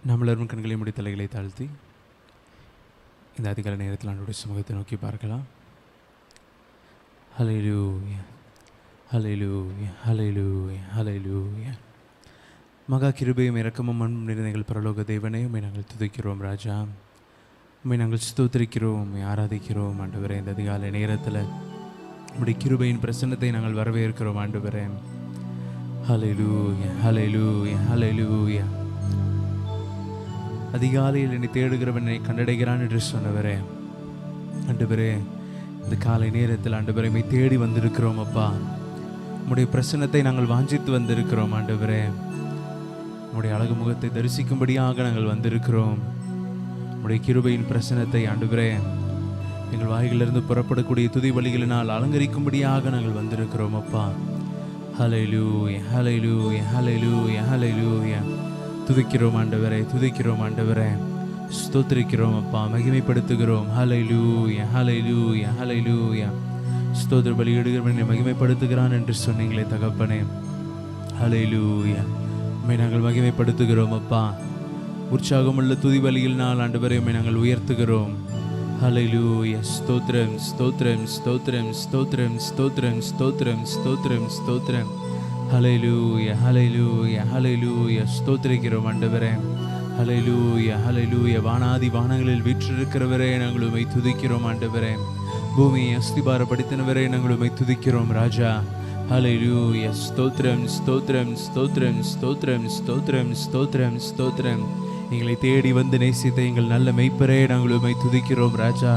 நம்மளரும் கண்களை மூடி தலைகளை தாழ்த்தி இந்த அதிகாலை நேரத்தில் ஆண்டவருடைய சமூகத்தை நோக்கி பார்க்கலாம். ஹல்லேலூயா, ஹல்லேலூயா, ஹல்லேலூயா, ஹல்லேலூயா. மகா கிருபையும் இரக்கமும் அன்பும் நிறைந்த எங்கள் பரலோக தேவனே, உம்மை நாங்கள் துதிக்கிறோம் ராஜா. உம்மை நாங்கள் ஸ்தோத்திரிக்கிறோம், உம்மை ஆராதிக்கிறோம் ஆண்டவரே. இந்த அதிகாலை நேரத்தில் உம்முடைய கிருபையின் பிரசன்னத்தை நாங்கள் வரவேற்கிறோம் ஆண்டவரே. ஹல்லேலூயா, ஹல்லேலூயா, ஹல்லேலூயா. அதிகாலையில் என்னை தேடுகிறவனை கண்டடைகிறான் என்று சொன்னவரே ஆண்டவரே, இந்த காலை நேரத்தில் ஆண்டவரே உம்மை தேடி வந்திருக்கிறோம் அப்பா. உம்முடைய பிரசன்னத்தை நாங்கள் வாஞ்சித்து வந்திருக்கிறோம் ஆண்டவரே. உம்முடைய அழகு முகத்தை தரிசிக்கும்படியாக நாங்கள் வந்திருக்கிறோம். உம்முடைய கிருபையின் பிரசன்னத்தை ஆண்டவரே எங்கள் வாய்களிலிருந்து புறப்படக்கூடிய துதி வழிகளினால் அலங்கரிக்கும்படியாக நாங்கள் வந்திருக்கிறோம் அப்பா. ஹல்லேலூயா, ஹல்லேலூயா, ஹல்லேலூயா, ஹல்லேலூயா. துதிக்கிறோம் ஆண்டவரே, துதிக்கிறோம் ஆண்டவரே, ஸ்தோத்திரிக்கிறோம் அப்பா, மகிமைப்படுத்துகிறோம். ஹல்லேலூயா, ஹல்லேலூயா, ஹல்லேலூயா. ஸ்தோத்திர பலியிடுகிறவனை மகிமைப்படுத்துகிறான் என்று சொன்னீங்களே தகப்பனே. ஹல்லேலூயா, உம்மை நாங்கள் மகிமைப்படுத்துகிறோம் அப்பா. உற்சாகமுள்ள துதி பலியினால் ஆண்டவரே உம்மை நாங்கள் உயர்த்துகிறோம். ஹல்லேலூயா. ஸ்தோத்திரம், ஸ்தோத்திரம், ஸ்தோத்திரம், ஸ்தோத்திரம், ஸ்தோத்திரம், ஸ்தோத்திரம், ஸ்தோத்திரம், ஸ்தோத்திரம். ஹல்லேலூயா, ஹல்லேலூயா, ஹல்லேலூயா. ஸ்தோத்திரிக்கிறோம் ஆண்டவரே. ஹல்லேலூயா, ஹல்லேலூயா. வானாதி வானங்களில் வீற்றிருக்கிறவரே நாங்கள் உம்மை துதிக்கிறோம் ஆண்டவரே. பூமியை அஸ்திபாரப்படுத்தினவரே நாங்கள் உம்மை துதிக்கிறோம் ராஜா. ஹல்லேலூயா. ஸ்தோத்திரம், ஸ்தோத்திரம், ஸ்தோத்திரம், ஸ்தோத்திரம், ஸ்தோத்திரம், ஸ்தோத்திரம், ஸ்தோத்திரம். எங்களை தேடி வந்து நேசித்த எங்கள் நல்ல மெய்ப்பரே நாங்கள் உம்மை துதிக்கிறோம் ராஜா.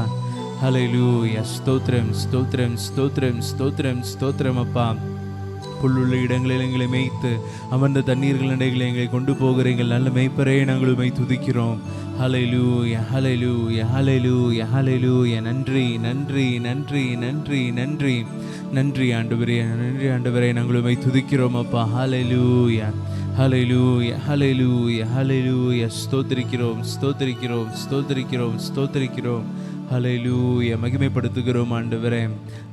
ஹல்லேலூயா. ஸ்தோத்திரம், ஸ்தோத்திரம், ஸ்தோத்திரம், ஸ்தோத்திரம், ஸ்தோத்திரம் அப்பா. புல்லுள்ள இடங்களில் எங்களை மேய்த்து அமர்ந்த தண்ணீர்கள் நடைகளை எங்களை கொண்டு போகிற எங்கள் நல்ல மெய்ப்பரே நாங்கள் உம்மை துதிக்கிறோம். ஹல்லேலூயா, ஹல்லேலூயா, ஹல்லேலூயா, ஹல்லேலூயா. நன்றி, நன்றி, நன்றி, நன்றி, நன்றி, நன்றி ஆண்டவரே, நன்றி ஆண்டவரே. நாங்கள் உம்மை துதிக்கிறோம் அப்பா. ஹல்லேலூயா, ஹல்லேலூயா, ஹல்லேலூயா, ஹல்லேலூயா. ஸ்தோத்திரிக்கிறோம், ஸ்தோத்திரிக்கிறோம், ஸ்தோத்திரிக்கிறோம், ஸ்தோத்திரிக்கிறோம். ஹல்லேலூயா, மகிமைப்படுத்துகிறோம் ஆண்டவரே.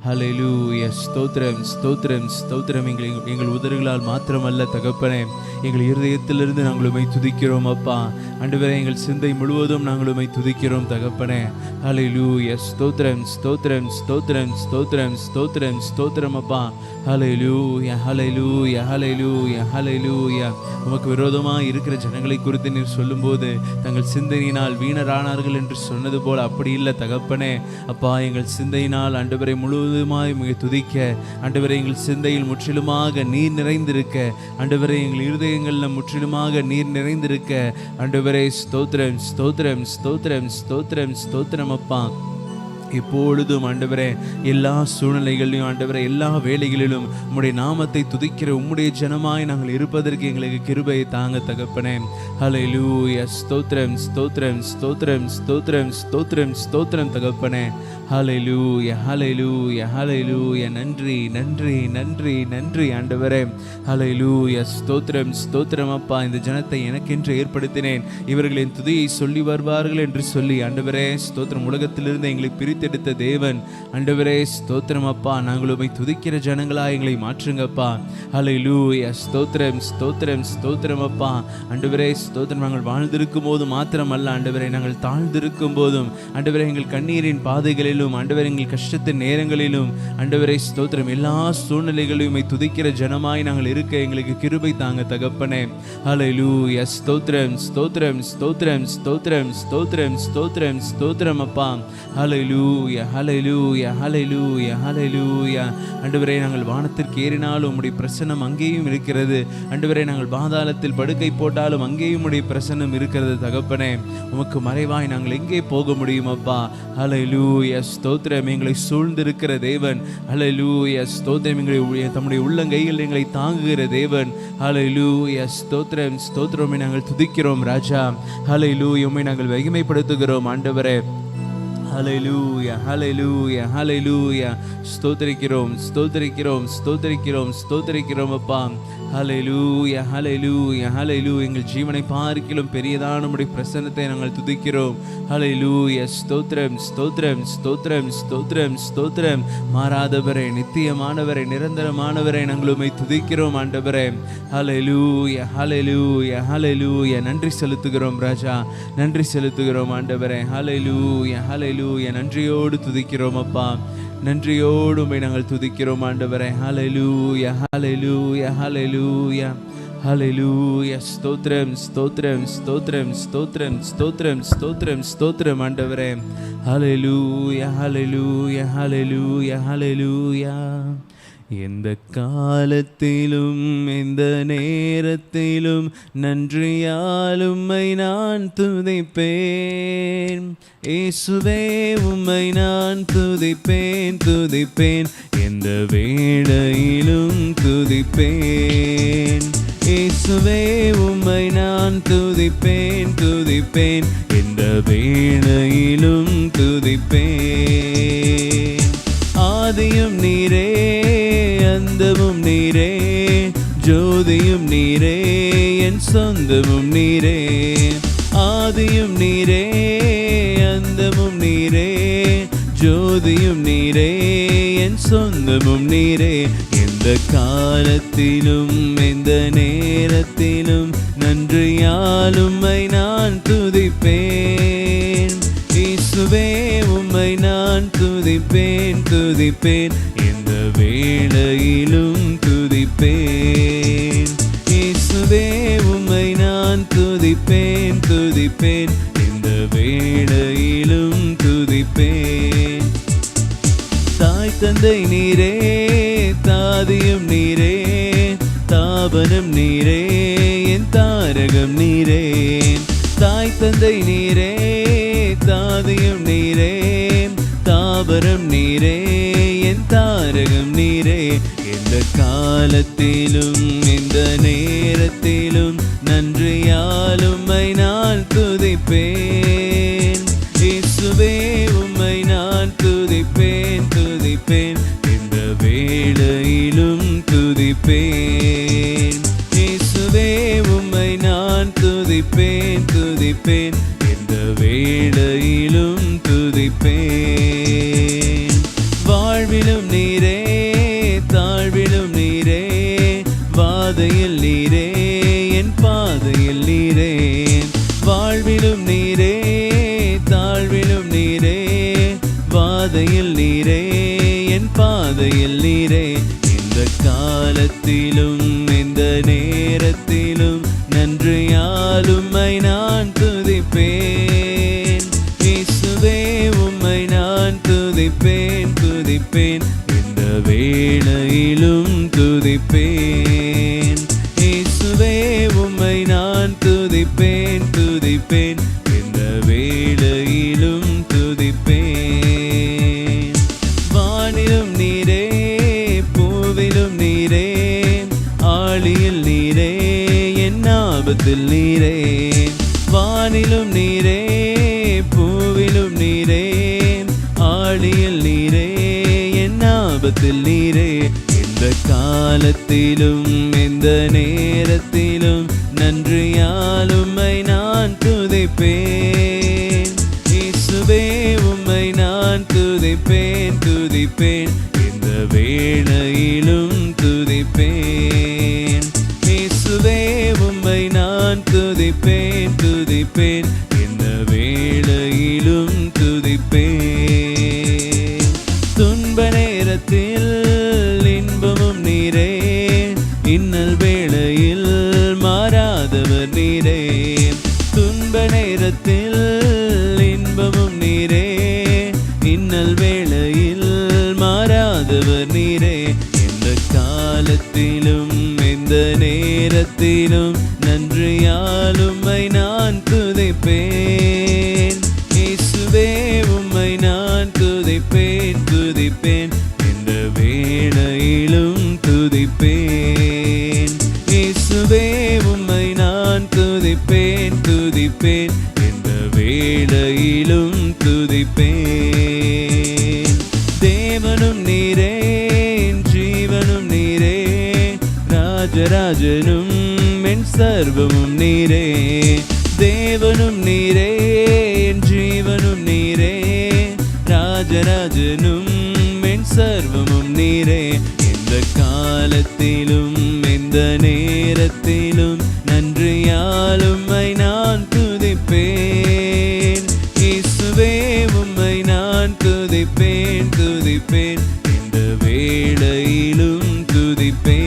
ஹல்லேலூயா. ஸ்தோத்திரம், ஸ்தோத்திரம், ஸ்தோத்திரம். எங்கள் உதடுகளால் மாத்திரமல்ல தகப்பனே, எங்கள் இருதயத்திலிருந்து நாங்கள் உம்மை துதிக்கிறோம் அப்பா. ஆண்டவரே, எங்கள் சிந்தை முழுவதும் நாங்கள் உம்மை துதிக்கிறோம் தகப்பனே. ஹல்லேலூயா. ஸ்தோத்திரம், ஸ்தோத்திரம், ஸ்தோத்திரம், ஸ்தோத்திரம், ஸ்தோத்திரம், ஸ்தோத்திரம் அப்பா. ஹல்லேலூயா, ஹல்லேலூயா, ஹல்லேலூயா, ஹல்லேலூயா. உமக்கு விரோதமாக இருக்கிற ஜனங்களை குறித்து நீர் சொல்லும்போது தங்கள் சிந்தையினால் வீணரானார்கள் என்று சொன்னது போல் அப்படி இல்லை தகப்பனே. அப்பா, எங்கள் சிந்தையினால் ஆண்டவரை முழுவதுமாய் மிக துதிக்க, ஆண்டவரை எங்கள் சிந்தையில் முற்றிலுமாக நீர் நிறைந்திருக்க, ஆண்டவரை எங்கள் இருதயங்களில் முற்றிலுமாக நீர் நிறைந்திருக்க, ஆண்டவரை ஸ்தோத்திரம், ஸ்தோத்திரம், ஸ்தோத்திரம், ஸ்தோத்திரம், ஸ்தோத்திரம் அப்பா. எப்பொழுதும் ஆண்டவரே எல்லா சூழ்நிலைகளிலும் ஆண்டவரே எல்லா வேலைகளிலும் உம்முடைய நாமத்தை துதிக்கிற உம்முடைய ஜனமாய் நாங்கள் இருப்பதற்கு எங்களுக்கு கிருபையை தாங்க தகப்பனே. ஹல்லேலூயா. ஸ்தோத்திரம், ஸ்தோத்திரம், ஸ்தோத்திரம், ஸ்தோத்திரம், ஸ்தோத்திரம், ஸ்தோத்திரம் தகப்பனே. ஹல்லேலூயா, ஹல்லேலூயா, ஹல்லேலூயா. நன்றி, நன்றி, நன்றி, நன்றி ஆண்டவரே. ஹல்லேலூயா. ஸ்தோத்திரம், ஸ்தோத்திரம் அப்பா. இந்த ஜனத்தை எனக்கென்று ஏற்படுத்தினேன், இவர்களின் துதியை சொல்லி வருவார்கள் என்று சொல்லி ஆண்டவரே ஸ்தோத்திரம். உலகத்திலிருந்து எங்களை பிரித்தெடுத்த தேவன் ஆண்டவரே ஸ்தோத்திரம் அப்பா. நாங்கள் உம்மை துதிக்கிற ஜனங்களா எங்களை மாற்றுங்கப்பா. ஹல்லேலூயா. ஸ்தோத்திரம், ஸ்தோத்திரம், ஸ்தோத்திரம் அப்பா. ஆண்டவரே ஸ்தோத்திரம். நாங்கள் வாழ்ந்திருக்கும் போது மாத்திரமல்ல ஆண்டவரே, நாங்கள் தாழ்ந்திருக்கும் போதும் ஆண்டவரே, எங்கள் கண்ணீரின் பாதைகளிலும் ஆண்டவரே, எங்கள் கஷ்டத்தின் நேரங்களிலும் ஆண்டவரே ஸ்தோத்திரம், எல்லா சூழ்நிலைகளையும் உம்மை துதிக்கிற ஜனமாய் நாங்கள் இருக்க எங்களுக்கு கிருபை தாங்க தகப்பனே. ஹல்லேலூயா. ஸ்தோத்திரம், ஸ்தோத்திரம், ஸ்தோத்திரம், ஸ்தோத்திரம், ஸ்தோத்திரம், ஸ்தோத்திரம், ஸ்தோத்திரம் அப்பா. ஹல்லேலூயா, ஹல்லேலூயா, ஹல்லேலூயா, ஹல்லேலூயா. ஆண்டவரே, நாங்கள் வானத்திற்கு ஏறினாலும் உம்முடைய பிரசன்னம் அங்கேயும் இருக்கிறது. ஆண்டவரே, நாங்கள் பாதாளத்தில் படுக்கை போட்டாலும் அங்கேயும் உம்முடைய பிரசன்னம் இருக்கிறது தகப்பனே. உமக்கு மறைவாய் நாங்கள் எங்கே போக முடியும் அப்பா. ஹல்லேலூயா. ஸ்தோத்திரம். எங்களை சூழ்ந்திருக்கிற தேவன். ஹல்லேலூயா. ஸ்தோத்திரம். எங்களை தம்முடைய உள்ளங்கையில் எங்களை தாங்குகிற தேவன். ஹல்லேலூயா. ஸ்தோத்திரம், ஸ்தோத்திரம். நாங்கள் துதிக்கிறோம் ராஜா. ஹல்லேலூயா. உம்மை நாங்கள் மகிமைப்படுத்துகிறோம் ஆண்டவரே. ஹல்லேலூயா, ஹல்லேலூயா, ஹல்லேலூயா. ஸ்தோத்திரிக்கிறோம், ஸ்தோத்திரிக்கிறோம், ஸ்தோத்திரிக்கிறோம், ஸ்தோத்திரிக்கிறோம் அப்பா. ஹல்லேலூயா, ஹல்லேலூயா, ஹல்லேலூயா. எங்கள் ஜீவனை பார்க்கிலும் பெரியதான உம்முடைய பிரசன்னத்தை நாங்கள் துதிக்கிறோம். ஹல்லேலூயா. ஸ்தோத்திரம், ஸ்தோத்திரம், ஸ்தோத்திரம், ஸ்தோத்திரம், ஸ்தோத்திரம். மாறாதவரே, நித்தியமானவரே, நிரந்தரமானவரே, நாங்கள் உம்மை துதிக்கிறோம் ஆண்டவரே. ஹல்லேலூயா, ஹல்லேலூயா, ஹல்லேலூயா. நன்றி செலுத்துகிறோம் ராஜா, நன்றி செலுத்துகிறோம் ஆண்டவரே. ஹல்லேலூயா, ஹல்லேலூயா. நன்றியோடு துதிக்கிறோம் அப்பா, நன்றியோடு உம்மை நாங்கள் துதிக்கிறோம் ஆண்டவரே. ஹல்லேலூயா, ஹல்லேலூயா, ஹல்லேலூயா, ஹல்லேலூயா. ஸ்தோத்திரம், ஸ்தோத்திரம், ஸ்தோத்திரம், ஸ்தோத்திரம், ஸ்தோத்திரம், ஸ்தோத்திரம், ஸ்தோத்திரம் ஆண்டவரே. ஹல்லேலூயா, ஹல்லேலூயா, ஹல்லேலூயா, ஹல்லேலூயா. எந்த காலத்திலும் எந்த நேரத்திலும் நன்றியால் உம்மை நான் துதிப்பேன். இயேசுவே உம்மை நான் துதிப்பேன், துதிப்பேன், எந்த வேளையிலும் துதிப்பேன். இயேசுவே உம்மை நான் துதிப்பேன், துதிப்பேன், எந்த வேளையிலும் துதிப்பேன். ஆதியும் நீரே, அந்தமும் நீரே, ஜோதியும் நீரே, என் சொந்தமும் நீரே. ஆதியும் நீரே, அந்தமும் நீரே, ஜோதியும் நீரே, என் சொந்தமும் நீரே. எந்த காலத்திலும் எந்த நேரத்திலும் நன்றியால் உம்மை நான் துதிப்பேன். இயேசுவே உம்மை நான் துதிப்பேன், துதிப்பேன், எந்த வேளையிலும் துதிப்பேன். இயேசுவே உம்மை நான் துதிப்பேன், துதிப்பேன், எந்த வேளையிலும் துதிப்பேன். தாய் தந்தை நீரே, தாதியும் நீரே, தாபனம் நீரே, என் தாரகம் நீரே. தாய் தந்தை நீரே, தாதியும் நீரே, தாபரம் நீரே, என் தாரகம் நீரே. எந்த காலத்திலும் எந்த நேரத்திலும் நன்றியால் உம்மை நான் துதிப்பேன். இயேசுவே உம்மை நான் துதிப்பேன், துதிப்பேன், எந்த வேளையிலும் துதிப்பேன். இயேசுவே உம்மை நான் துதிப்பேன், துதிப்பேன், எந்த வேளையிலும் துதிப்பேன். வாழ்விலும் நீரே, தாழ்விலும் நீரே, வாதையில் நீரே, என் பாதையில் நீரே. வாழ்விலும் நீரே, தாழ்விலும் நீரே, வாதையில் நீரே, என் பாதையில் நீரே. எந்த காலத்திலும் எந்த நேரத்திலும் நன்றியால் உம்மை நான் துதிப்பேன். இயேசுவே உம்மை நான் துதிப்பேன், துதிப்பேன், எந்த வேளையிலும் துதிப்பேன். இயேசுவே உம்மை நான் துதிப்பேன், துதிப்பேன், எந்த வேளையிலும் துதிப்பேன். வானிலும் நீரே, பூவிலும் நீரே, ஆழியில் நீரே, என் ஆபத்தில் நீரே. வானிலும் நீரே, பூவிலும் நீரே, ஆழியில் நீரே, என் ஆபத்தில் நீரே. எந்த காலத்திலும் எந்த நேரத்திலும் நன்றியால் உம்மை நான் துதிப்பேன். இயேசுவே உம்மை நான் துதிப்பேன், துதிப்பேன், எந்த வேளையிலும் துதிப்பேன். இயேசுவே உம்மை நான் துதிப்பேன், துதிப்பேன், எந்த வேளையிலும் துதிப்பேன். துன்ப நேரத்தில் இன்பமும் நீரே, இன்னல் வேளையில் மாறாதவர் நீரே. துன்ப நேரத்தில் இன்பமும் நீரே, இன்னல் வேளையில் மாறாதவர் நீரே. எந்த காலத்திலும் எந்த நேரத்திலும் நன்றியால் உம்மை நான் துதிப்பேன். இயேசுவே உம்மை நான் துதிப்பேன், துதிப்பேன், எந்த வேளையிலும் துதிப்பேன். இயேசுவே உம்மை நான் துதிப்பேன், துதிப்பேன், எந்த வேளையிலும் துதிப்பேன். தேவனும் நீரே, ஜீவனும் நீரே, ராஜ ராஜராஜனும் என் சர்வமும் நீரே, தேவனும் நீரே, என் ஜீவனும் நீரே, ராஜராஜனும் என் சர்வமும் நீரே. எந்த காலத்திலும் எந்த நேரத்திலும் நன்றியால் உம்மை நான் துதிப்பேன். இயேசுவே உம்மை நான் துதிப்பேன், துதிப்பேன், இந்த வேளையிலும் துதிப்பேன்.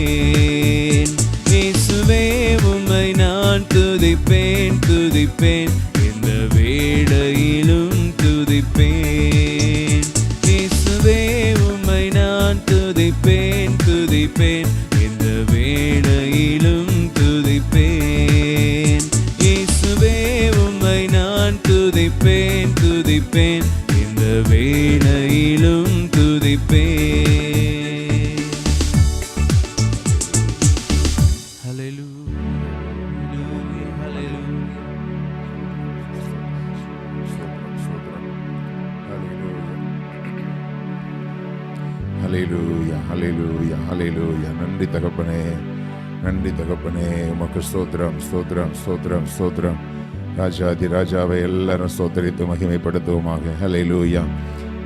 இயேசுவே உம்மை நான் துதிப்பேன், துதிப்பேன், இந்த வேளையிலும் துதிப்பேன். இயேசுவே உம்மை நான் துதிப்பேன், துதிப்பேன், இந்த வேளையிலும் துதிப்பேன். இயேசுவே உம்மை நான் துதிப்பேன், துதிப்பேன், இந்த வேளையிலும் துதிப்பேன். ஹல்லேலூயா, ஹல்லேலூயா, ஹல்லேலூயா. நன்றி தகப்பனே, நன்றி தகப்பனே. உமக்கு ஸ்தோத்திரம், ஸ்தோத்திரம், ஸ்தோத்திரம், ஸ்தோத்திரம். ராஜாதி ராஜாவை எல்லாரும் ஸ்தோத்திரித்து மகிமைப்படுத்துவோமாக. ஹல்லேலூயா,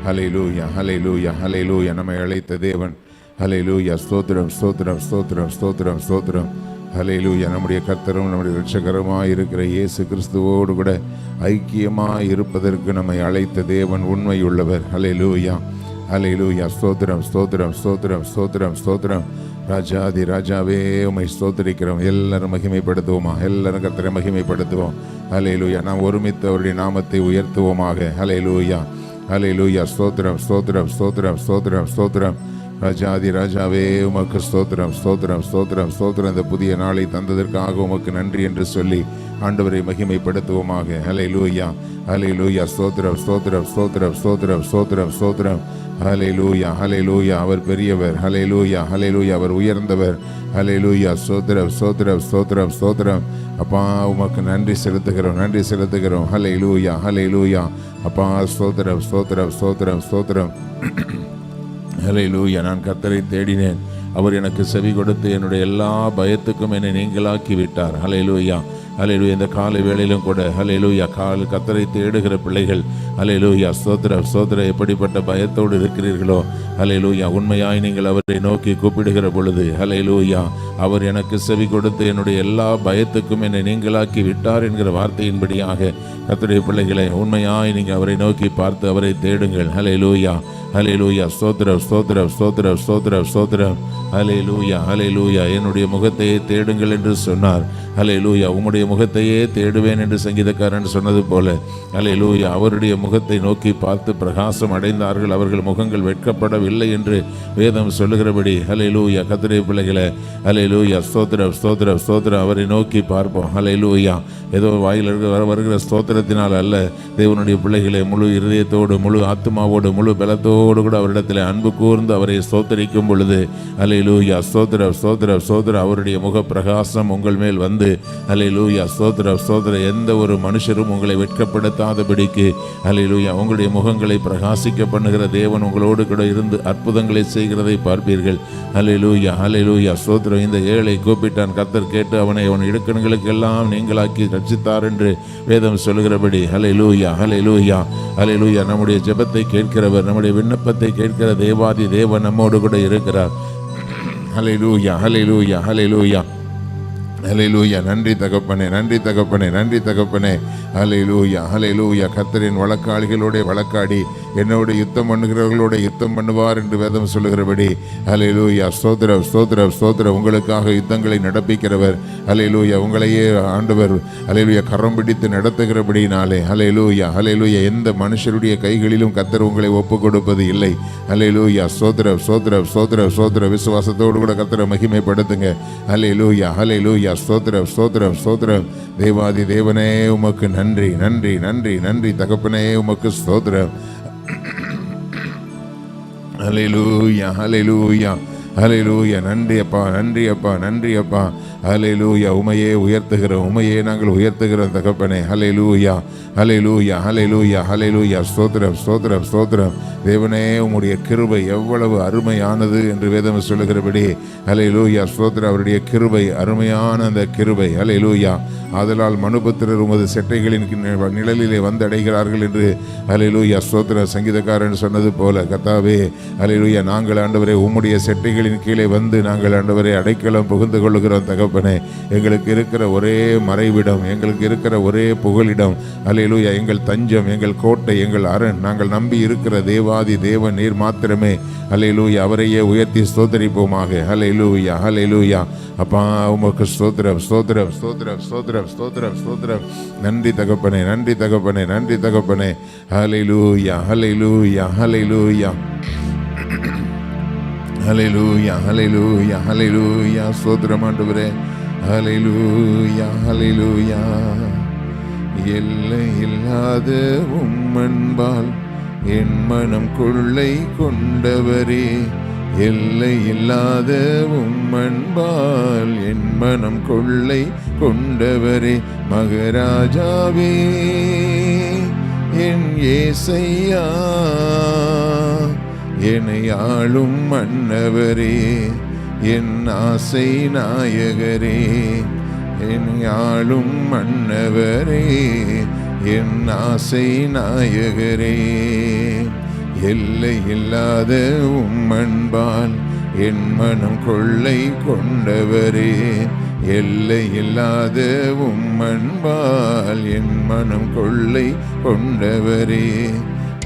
ஹல்லேலூயா, ஹல்லேலூயா, ஹல்லேலூயா. நம்மை அழைத்த தேவன். ஹல்லேலூயா, ஸ்தோத்திரம், ஸ்தோத்திரம், ஸ்தோத்திரம், ஸ்தோத்திரம், ஸ்தோத்திரம். ஹல்லேலூயா. நம்முடைய கர்த்தரும் நம்முடைய இரட்சகருமாய் இருக்கிற இயேசு கிறிஸ்துவோடு கூட ஐக்கியமாய் இருப்பதற்கு நம்மை அழைத்த தேவன் உண்மையுள்ளவர். ஹல்லேலூயா, ஹல்லேலூயா. ஸ்தோத்திரம், ஸ்தோத்திரம், ஸ்தோத்திரம், ஸ்தோத்திரம், ஸ்தோத்திரம். ராஜாதி ராஜாவே உம்மை ஸ்தோத்திரிக்கிறோம். எல்லாரும் மகிமைப்படுத்துவோமா? எல்லாரும் கர்த்தரை மகிமைப்படுத்துவோம். ஹல்லேலூயா. நாம் ஒருமித்து அவருடைய நாமத்தை உயர்த்துவோமாக. ஹல்லேலூயா, ஹல்லேலூயா. ஸ்தோத்திரம், ஸ்தோத்திரம், ஸ்தோத்திரம், ஸ்தோத்திரம், ஸ்தோத்திரம். ராஜாதி ராஜாவே உமக்கு ஸ்தோத்திரம், ஸ்தோத்திரம், ஸ்தோத்திரம், ஸ்தோத்திரம். இந்த புதிய நாளை தந்ததற்காக உமக்கு நன்றி என்று சொல்லி ஆண்டவரை மகிமைப்படுத்துவோமாக. ஹல்லேலூயா, ஹல்லேலூயா. ஸ்தோத்திரம், ஸ்தோத்திரம், ஸ்தோத்திரம், ஸ்தோத்திரம், ஸ்தோத்திரம், ஸ்தோத்திரம். ஹல்லேலூயா, ஹல்லேலூயா. அவர் பெரியவர். ஹல்லேலூயா, ஹல்லேலூயா. அவர் உயர்ந்தவர். ஹல்லேலூயா. ஸ்தோத்திரம், ஸ்தோத்திரம், ஸ்தோத்திரம், ஸ்தோத்திரம். அப்பா உமக்கு நன்றி செலுத்துகிறோம், நன்றி செலுத்துகிறோம். ஹல்லேலூயா, ஹல்லேலூயா. அப்பா ஸ்தோத்திரம், ஸ்தோத்திரம், ஸ்தோத்திரம், ஸ்தோத்திரம். ஹல்லேலூயா. நான் கர்த்தரை தேடினேன், அவர் எனக்கு செவி கொடுத்து என்னுடைய எல்லா பயத்துக்கும் என்னை நீங்களாக்கி விட்டார். ஹல்லேலூயா, ஹல்லேலூயா. இந்த காலை வேளையிலும் கூட ஹல்லேலூயா கர்த்தரை தேடுகிற பிள்ளைகள் ஹல்லேலூயா ஸ்தோத்திரம், ஸ்தோத்திரம். எப்படிப்பட்ட பயத்தோடு இருக்கிறீர்களோ ஹல்லேலூயா, உண்மையாய் நீங்கள் அவரை நோக்கி கூப்பிடுகிற பொழுது ஹல்லேலூயா அவர் எனக்கு செவி கொடுத்து என்னுடைய எல்லா பயத்துக்கும் என்னை நீங்களாக்கி விட்டார் என்கிற வார்த்தையின்படியாக கர்த்தருடைய பிள்ளைகளை உண்மையாய் நீங்கள் அவரை நோக்கி பார்த்து அவரை தேடுங்கள். ஹல்லேலூயா, ஹல்லேலூயா. ஸ்தோத்திரம், ஸ்தோத்திரம், ஸ்தோத்திரம், ஸ்தோத்திரம், ஸ்தோத்திரம். ஹல்லேலூயா, ஹல்லேலூயா. என்னுடைய முகத்தையே தேடுங்கள் என்று சொன்னார். ஹல்லேலூயா. உம்முடைய முகத்தையே தேடுவேன் என்று சங்கீதக்காரன் சொன்னது போல ஹல்லேலூயா அவருடைய முகத்தை நோக்கி பார்த்து பிரகாசம் அடைந்தார்கள். அவர்கள் முகங்கள் வெட்கப்படவில்லை என்று வேதம் சொல்லுகிறபடி ஹல்லேலூயா கர்த்தருடைய பிள்ளைகளை ஹல்லேலூயா ஸ்தோத்திரம், ஸ்தோத்திரம், ஸ்தோத்திரம். அவரை நோக்கி பார்ப்போம். ஹல்லேலூயா. ஏதோ வாயில் வருகிற ஸ்தோத்திரத்தினால் அல்ல, தேவனுடைய பிள்ளைகளை முழு இருதயத்தோடு, முழு ஆத்மாவோடு, முழு பலத்தோடு கூட அவரிடத்தில் அன்பு கூர்ந்து அவரை ஸ்தோத்தரிக்கும் பொழுது ஹல்லேலூயா ஸ்தோத்திரம், ஸ்தோத்திரம், ஸ்தோத்திரம். அவருடைய முக பிரகாசம் உங்கள் மேல் வந்து ஹல்லேலூயா ஸ்தோத்திரம், ஸ்தோத்திரம். எந்த ஒரு மனுஷரும் உங்களை வெட்கப்படுத்தாதபடிக்கு ஹல்லேலூயா உங்களுடைய முகங்களை பிரகாசிக்க பண்ணுகிற தேவன் உங்களோடு கூட இருந்து அற்புதங்களை செய்கிறதை பார்ப்பீர்கள். ஹல்லேலூயா, ஹல்லேலூயா ஸ்தோத்திரம். இந்த ஏழை கூப்பிட்டான், கர்த்தர் கேட்டு அவனை அவன் இடுக்கண்களுக்கெல்லாம் நீங்களாக்கி ரட்சித்தார் என்று வேதம் சொல்லுகிறபடி ஹல்லேலூயா, ஹல்லேலூயா, ஹல்லேலூயா. நம்முடைய ஜெபத்தை கேட்கிறவர், நம்முடைய விண்ணப்பத்தை கேட்கிற தேவாதி தேவன் நம்மோடு கூட இருக்கிறார். ஹல்லேலூயா, ஹல்லேலூயா, ஹல்லேலூயா, ஹல்லேலூயா. நன்றி தகப்பனே, நன்றி தகப்பனே, நன்றி தகப்பனே. ஹல்லேலூயா, ஹல்லேலூயா. கர்த்தரின் வழக்காளிகளோட வழக்காடி என்னோட யுத்தம் பண்ணுகிறவர்களோட யுத்தம் பண்ணுவார் என்று வேதம் சொல்லுகிறபடி ஹல்லேலூயா ஸ்தோத்திரம், ஸ்தோத்திரம், ஸ்தோத்திரம். உங்களுக்காக யுத்தங்களை நடப்பிக்கிறவர். ஹல்லேலூயா. உங்களையே ஆண்டவர் ஹல்லேலூயா கரம் பிடித்து நடத்துகிறபடினாலே ஹல்லேலூயா, ஹல்லேலூயா. எந்த மனுஷருடைய கைகளிலும் கர்த்தர் உங்களை ஒப்பு கொடுப்பது இல்லை. ஹல்லேலூயா ஸ்தோத்திரம், ஸ்தோத்திரம், ஸ்தோத்திரம், ஸ்தோத்திரம். விசுவாசத்தோடு கூட கர்த்தரை மகிமைப்படுத்துங்க. ஹல்லேலூயா, ஹல்லேலூயா. ஸ்தோத்திரம், ஸ்தோத்திரம், ஸ்தோத்திரம். தேவாதி தேவனே உமக்கு நன்றி, நன்றி, நன்றி, நன்றி தகப்பனே உமக்கு ஸ்தோத்திரம். ஹல்லேலூயா, ஹல்லேலூயா, ஹல்லேலூயா. நன்றி அப்பா, நன்றி அப்பா, நன்றி அப்பா. ஹல்லேலூயா. உமையே உயர்த்துகிறோம், உமையே நாங்கள் உயர்த்துகிறோம் தகப்பனே. ஹல்லேலூயா, ஹல்லேலூயா, ஹல்லேலூயா, ஹல்லேலூயா. ஸ்தோத்திரம், ஸ்தோத்திரம், ஸ்தோத்திரம். தேவனே, உம்முடைய கிருபை எவ்வளவு அருமையானது என்று வேதம் சொல்லுகிறபடி ஹல்லேலூயா. ஸ்தோத்திரம். அவருடைய கிருபை அருமையான அந்த கிருபை. ஹல்லேலூயா. ஆதலால் மனுபுத்திரர் உமது செட்டைகளின் நிழலிலே வந்தடைகிறார்கள் என்று ஹல்லேலூயா. ஸ்தோத்திரம். சங்கீதக்காரன் சொன்னது போல கர்த்தாவே ஹல்லேலூயா, நாங்கள் ஆண்டவரே உம்முடைய செட்டைகளின் கீழே வந்து நாங்கள் ஆண்டவரே அடைக்கலம் புகுந்து கொள்ளுகிறோம் தகப்பனே. எங்களுக்கு இருக்கிற ஒரே மறைவிடம், எங்களுக்கு இருக்கிற ஒரே புகலிடம் ஹல்லேலூயா, எங்கள் தஞ்சம், எங்கள் கோட்டை, எங்கள் அரண், நாங்கள் நம்பி இருக்கிற தேவாதி தேவன் நீர் மாத்திரமே. ஹல்லேலூயா. அவரையே உயர்த்தி ஸ்தோத்தரிப்போமாக. ஹல்லேலூயா, ஹல்லேலூயா. அப்பா உமக்கு ஸ்தோத்திரம், ஸ்தோத்திரம், ஸ்தோத்திரம், ஸ்தோத்திரம், ஸ்தோத்திரம், ஸ்தோத்திரம். நன்றி தகப்பனே, நன்றி தகப்பனே, நன்றி தகப்பனே. ஹல்லேலூயா, ஹல்லேலூயா, ஹல்லேலூயா, ஹல்லேலூயா, ஹல்லேலூயா, ஹல்லேலூயா. ஸ்தோத்திரம் ஆண்டவரே. ஹல்லேலூயா, ஹல்லேலூயா. எல்லை இல்லாத உம்மன்பால் என் மனம் கொள்ளை கொண்டவரே, எல்லை இல்லாத உம்மன்பால் என் மனம் கொள்ளை கொண்டவரே, மகராஜாவே என் ஏசையா, என்னை ஆளும் மன்னவரே, என் ஆசை நாயகரே, என்னை ஆளும் மன்னவரே, என் ஆசை நாயகரே. எல்லை இல்லாத உம்மன்பால் என் மனம் கொள்ளை கொண்டவரே, எல்லை இல்லாத உம்மன்பால் என் மனம் கொள்ளை கொண்டவரே.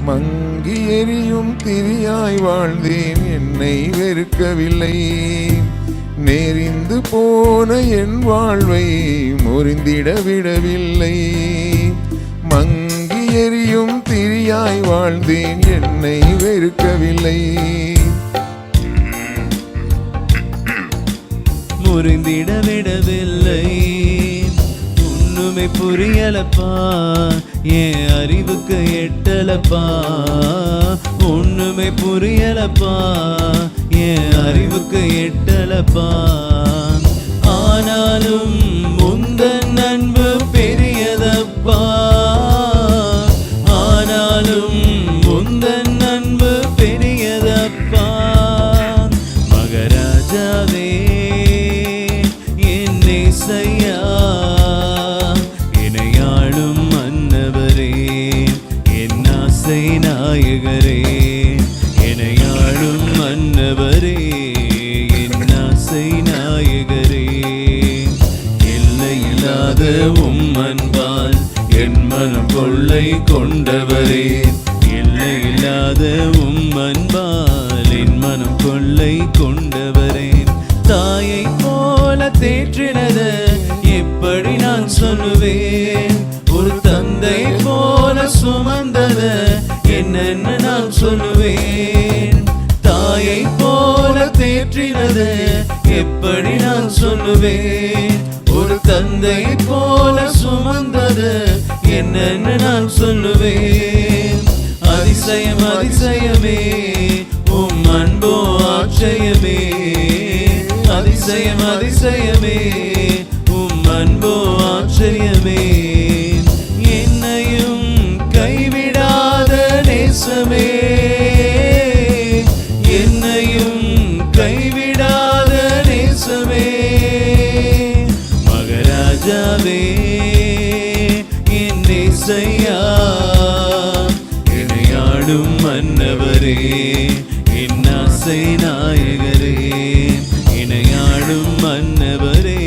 மங்கி எரியும் திரியாய் வாழ்ந்தேன், என்னை வெறுக்கவில்லை, நெறிந்து போன என் வாழ்வை முறிந்திட விடவில்லை. மங்கி எரியும் திரியாய் வாழ்ந்தேன், என்னை வெறுக்கவில்லை, முறிந்திட விடவில்லை. ஒண்ணுமே புரியலப்பா, என் அறிவுக்கு எட்டலப்பா, ஒண்ணுமே புரியலப்பா, என் அறிவுக்கு எட்டலப்பா. ஆனாலும் உந்தன் அன்பு பெரியதப்பா, ஆனாலும் உந்தன் அன்பு பெரியதப்பா. மகராஜாவே என் இசையா, இணையாளும் மன்னவரே, என் ஆசை நாயகரே, இணையாளும் மன்னவரே, என் ஆசை நாயகரே. எல்லையில்லாத உம்மன்பால் என் மனம் கொள்ளை கொண்டவரே, எல்லையில்லாத உம்மன்பால் என் மனம் கொள்ளை கொண்டவரே. தாயை போல தேற்றினத எப்படி நான் சொல்லுவேன், ஒரு தந்தை போல சுமந்தத என்னென்ன நான் சொல்லுவேன். தாயை போல தேற்றினத எப்படி நான் சொல்லுவேன், ஒரு தந்தை போல சுமந்தத என்னென்ன நான் சொல்லுவேன். அதிசயம் அதிசயமே உம் அன்போ ஆச்சரியமே, அதிசயம் அதிசயமே உம் அன்போ ஆச்சரியமே. என்னையும் கைவிடாத நேசமே, என்னையும் கைவிடாத நேசமே. மகராஜாவே என் இசையா, இணையாடும் மன்னவரே, என் ஆசை நாயகரே, இணையாடும் மன்னவரே,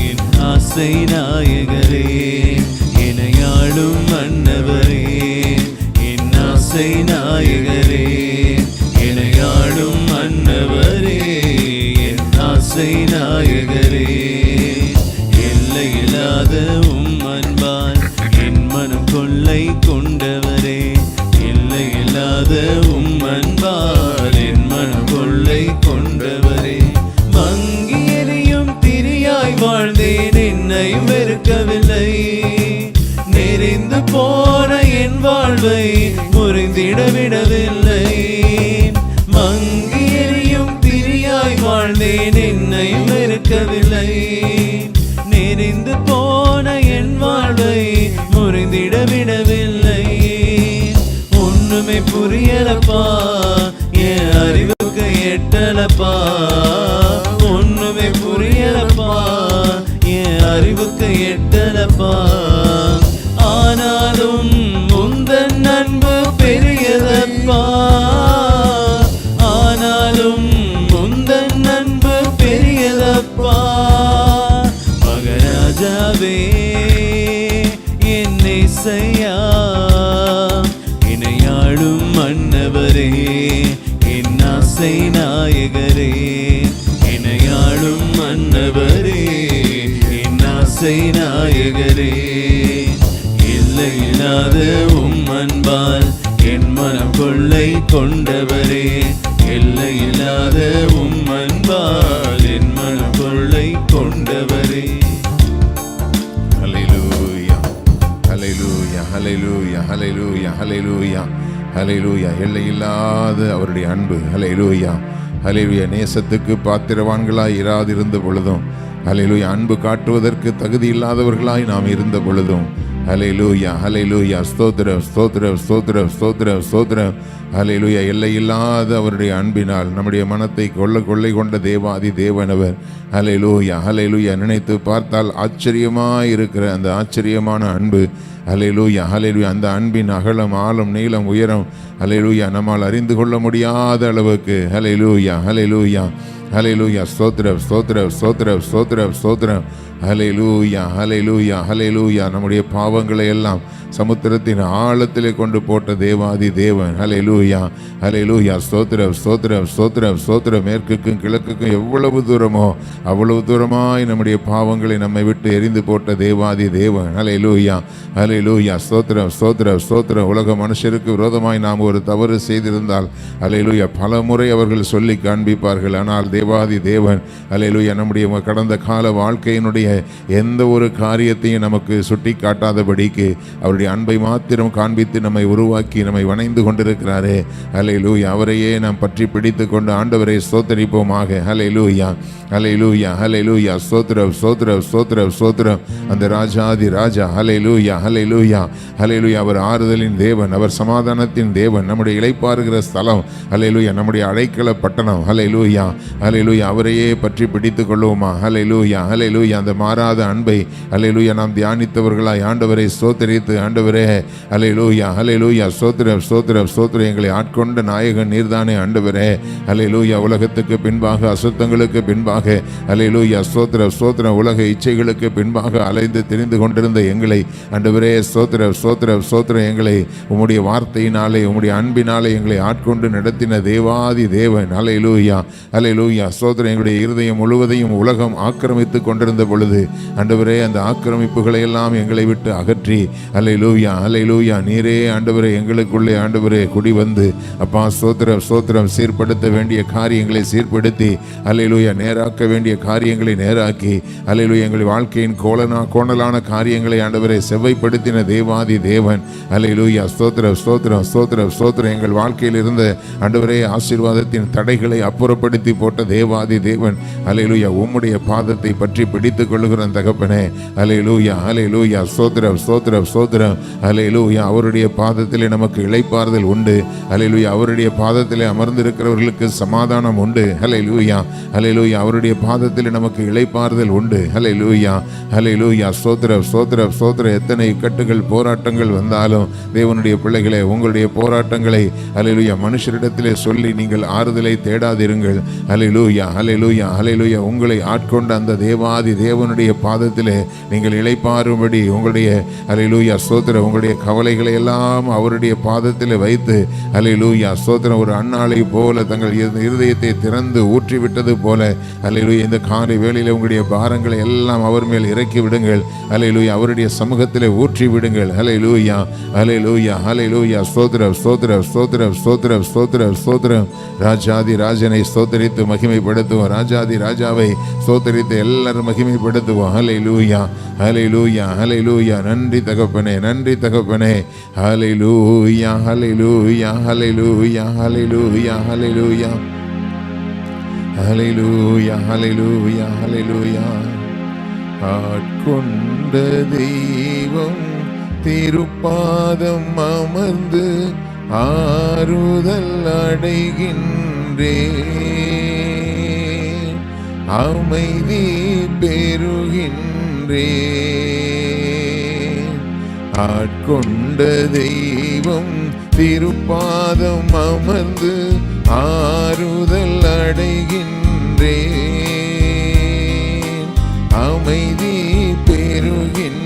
என் ஆசை நாயகரே, இணையாடும் மன்னவரே, என் ஆசை நாயகரே, இணையாடும் மன்னவரே, என் ஆசை நாயகரே. எல்லையில்லாத உம் அன்பால் என் மனம் கொள்ளை கொண்டவரே, எல்லையில்லாத உம் அன்பால் என் மனம் கொள்ளை கொண்டவரே. மங்கி எரியும் திரியாய் வாழ்ந்தேன், என்னை வெறுக்கவில்லை, நெறிந்து போன என் வாழ்வை முறிந்திட விடவில்லை. மங்கி எரியும் திரியாய் வாழ்ந்தேன், என்னை வெறுக்கவில்லை, நெறிந்து போன என் வாழ்வை முறிந்திட விடவில்லை. ஒண்ணுமே புரியலப்பா, என் அறிவுக்கு எட்டலப்பா. ஒண்ணுமே புரியலப்பா, என் அறிவுக்கு எட்டலப்பா. ஆனாலும் உந்தன் அன்பு பெரியதப்பா. ஆனாலும் உந்தன் அன்பு பெரியதப்பா. மகராஜாவே என்னை செய்யா, இணையாளும் மன்னவரே, என் ஆசை நாயகரே. இணையாளும் மன்னவரே, என் ஆசை நாயகரே. எல்லையில்லாத உம் அன்பால் என் மனம் கொள்ளை கொண்டவரே. எல்லையில்லாத உம் அன்பால் என் மனம் கொள்ளை கொண்டவரே. ஹல்லேலூயா, ஹல்லேலூயா, ஹல்லேலூயா, ஹல்லேலூயா, ஹல்லேலூயா, ஹல்லேலூயா. எல்லையில்லாத அவருடைய அன்பு. ஹல்லேலூயா, ஹல்லேலூயா. நேசத்துக்கு பாத்திரவான்களாய் இராதிருந்த பொழுதும், ஹல்லேலூயா, அன்பு காட்டுவதற்கு தகுதி இல்லாதவர்களாய் நாம் இருந்த பொழுதும், ஹல்லேலூயா, ஹல்லேலூயா, ஸ்தோத்திரம், ஸ்தோத்திரம், ஸ்தோத்திரம், ஸ்தோத்திரம், ஸ்தோத்திரம். ஹல்லேலூயா. எல்லையில்லாத அவருடைய அன்பினால் நம்முடைய மனத்தை கொள்ளை கொண்ட தேவாதி தேவனவர். ஹல்லேலூயா, ஹல்லேலூயா. நினைத்து பார்த்தால் ஆச்சரியமாய் இருக்கிற அந்த ஆச்சரியமான அன்பு. ஹல்லேலூயா, ஹல்லேலூயா. அந்த அன்பின் அகலம், ஆழம், நீளம், உயரம், ஹல்லேலூயா, நம்மால் அறிந்து கொள்ள முடியாத அளவுக்கு. ஹல்லேலூயா, ஹல்லேலூயா, ஹல்லேலூயா. ஸ்தோத்திரம், ஸ்தோத்திரம், ஸ்தோத்திரம், ஸ்தோத்திரம், ஸ்தோத்திரம். ஹல்லேலூயா, ஹல்லேலூயா, ஹல்லேலூயா. நம்முடைய பாவங்களை எல்லாம் சமுத்திரத்தின் ஆழத்திலே கொண்டு போட்ட தேவாதி தேவன். ஹல்லேலூயா, ஹல்லேலூயா. ஸ்தோத்திரம், ஸ்தோத்திரம், ஸ்தோத்திரம், ஸ்தோத்திரம். மேற்குக்கும் கிழக்குக்கும் எவ்வளவு தூரமோ அவ்வளவு தூரமாய் நம்முடைய பாவங்களை நம்மை விட்டு எரிந்து போட்ட தேவாதி தேவன். ஹல்லேலூயா, ஹல்லேலூயா. ஸ்தோத்திரம், ஸ்தோத்திரம், ஸ்தோத்திரம். உலக மனுஷருக்கு விரோதமாய் நாம் ஒரு தவறு செய்திருந்தால், ஹல்லேலூயா, பல முறை அவர்கள் சொல்லி காண்பிப்பார்கள். ஆனால் தேவாதி தேவன், ஹல்லேலூயா, நம்முடைய கடந்த கால வாழ்க்கையினுடைய எந்த ஒரு காரியத்தையும் நமக்கு சுட்டி காட்டாதபடிக்கு அவருடைய அன்பை மாத்திரம் காண்பித்து நம்மை உருவாக்கி நம்மை வணைந்து கொண்டிருக்கிறாரே. ஹல்லேலூயா. அவரையே நாம் பற்றி பிடித்து கொண்டு ஆண்டவரை ஸ்தோத்தரிப்போமாக. ஹல்லேலூயா, ஹல்லேலூயா, ஹல்லேலூயா. ஸ்தோத்திரம், ஸ்தோத்திரம், ஸ்தோத்திரம், ஸ்தோத்திரம். அந்த ராஜாதி ராஜா. ஹல்லேலூயா, ஹல்லேலூயா, ஹல்லேலூயா. அவர் ஆறுதலின் தேவன், அவர் சமாதானத்தின் தேவன், நம்முடைய இளைப்பாறுகிற ஸ்தலம். ஹல்லேலூயா, நம்முடைய அடைக்கல பட்டணம். ஹல்லேலூயா, ஹல்லேலூயா. அவரையே பற்றி பிடித்து கொள்வோமா. ஹல்லேலூயா, ஹல்லேலூயா. அந்த மாறாத அன்பை, ஹல்லேலூயா, நாம் தியானித்தவர்களாய் ஆண்டவரை ஸ்தோத்தரித்து, ஆண்டவரே, ஹல்லேலூயா, ஹல்லேலூயா. ஸ்தோத்திரம், ஸ்தோத்திரம், ஸ்தோத்திரம். எங்களை ஆட்கொண்ட நாயகன் நீர்தானே ஆண்டவரே. ஹல்லேலூயா. உலகத்துக்கு பின்பாக, அசுத்தங்களுக்கு பின்பாக, ஹல்லேலூயா, ஸ்தோத்திரம், ஸ்தோத்திரம். உலக இச்சைகளுக்கு பின்பாக அலைந்து திரிந்து கொண்டிருந்த எங்களை ஆண்டவரே, ஸ்தோத்திரம், ஸ்தோத்திரம், ஸ்தோத்திரம். எங்களை உம்முடைய வார்த்தையினாலே, உம்முடைய அன்பினாலே எங்களை ஆட்கொண்டு நடத்தின தேவாதி தேவன். ஹல்லேலூயா, ஹல்லேலூயா. ஸ்தோத்திரம். எங்களுடைய இருதயம் முழுவதையும் உலகம் ஆக்கிரமித்து கொண்டிருந்த பொழுது ஆண்டவரே, அந்த ஆக்கிரமிப்புகளை எல்லாம் எங்களை விட்டு அகற்றி, ஹல்லேலூயா, ஹல்லேலூயா, நீரே ஆண்டவரே எங்களுக்குள்ளே ஆண்டவரே குடி வந்து, அப்பா ஸ்தோத்திரம், ஸ்தோத்திரம். சீர்படுத்த வேண்டிய காரியங்களை சீர்படுத்தி, ஹல்லேலூயா, நேராக்க வேண்டிய காரியங்களை நேராக்கி, ஹல்லேலூயா, எங்கள் வாழ்க்கையின் கோணலான காரியங்களை ஆண்டவரை செவ்வைப்படுத்தின தேவாதி தேவன். ஹல்லேலூயா. ஸ்தோத்திரம், ஸ்தோத்திரம், ஸ்தோத்திரம், ஸ்தோத்திரம். எங்கள் வாழ்க்கையில் இருந்த ஆண்டவரே ஆசீர்வாதத்தின் தடைகளை அப்புறப்படுத்தி போட்ட தேவாதி தேவன். ஹல்லேலூயா. உம்முடைய பாதத்தை பற்றி பிடித்துக் கொள்ளுகிற தகப்பனே. ஹல்லேலூயா, ஹல்லேலூயா. ஸ்தோத்திரம், ஸ்தோத்திரம், ஸ்தோத்திரம். ஹல்லேலூயா. அவருடைய பாதத்திலே நமக்கு இளைப்பாறுதல் உண்டு. ஹல்லேலூயா. அவருடைய பாதத்திலே அமர்ந்திருக்கிறவர்களுக்கு சமாதானம் உண்டு. ஹல்லேலூயா, ஹல்லேலூயா. அவருடைய பாதத்திலே நமக்கு இளைப்பாறுதல் உண்டு. ஹல்லேலூயா, ஹல்லேலூயா. ஸ்தோத்திரம், ஸ்தோத்திரம், ஸ்தோத்திரம். எத்தனை இக்கட்டுகள், போராட்டங்கள் வந்தாலும் தேவனுடைய பிள்ளைகளே, உங்களுடைய போராட்டங்களை ஹல்லேலூயா மனுஷரிடத்திலே சொல்லி நீங்கள் ஆறுதலை தேடாதிருங்கள். ஹல்லேலூயா, ஹல்லேலூயா, ஹல்லேலூயா. உங்களை ஆட்கொண்ட அந்த தேவாதி தேவனுடைய பாதத்திலே நீங்கள் இளைப்பாறும்படி உங்களுடைய ஹல்லேலூயா ஸ்தோத்திரம், உங்களுடைய கவலைகளை எல்லாம் அவருடைய பாதத்தில் வைத்து, ஹல்லேலூயா ஸ்தோத்திரம், ஒரு அன்னாளை போல தங்கள் இருதயத்தை திறந்து ஊற்றிவிட்டது போல, ஹல்லேலூயா, இந்த காலை வேளையிலே உங்களுடைய பாரங்களை எல்லாம் அவர் மேல் இறக்கி விடுங்கள். ஹல்லேலூயா, அவருடைய சமூகத்திலே ஊற்றி விடுங்கள். ஹல்லேலூயா, ஹல்லேலூயா, ஹல்லேலூயா. ஸ்தோத்திரம், ஸ்தோத்திரம், ஸ்தோத்திரம், ஸ்தோத்திரம், ஸ்தோத்திரம், ஸ்தோத்திரம். ராஜாதி ராஜனை ஸ்தோத்தரித்து மகிமைப்படுத்துவோம். ராஜாதி ராஜாவை ஸ்தோத்தரித்து எல்லாரும் மகிமைப்படுத்துவோம். ஹல்லேலூயா, ஹல்லேலூயா, ஹல்லேலூயா. நன்றி தகப்பனே, நன்றி தகப்பனே. ஹல்லேலூயா, ஹல்லேலூயா, ஹல்லேலூயா, ஹல்லேலூயா, ஹல்லேலூயா, ஹல்லேலூயா, ஹல்லேலூயா, ஹல்லேலூயா. ஆட்கொண்ட தெய்வம் திருப்பாதம் அமர்ந்து ஆறுதல் அடைகின்றேன், அமைதி பெறுகின்றேன். ஆட்கொண்ட தெய்வம் திருப்பாதம் அமர்ந்து ஆறுதல் அடைகின்றேன், அமைதி பெறுகின்றேன்.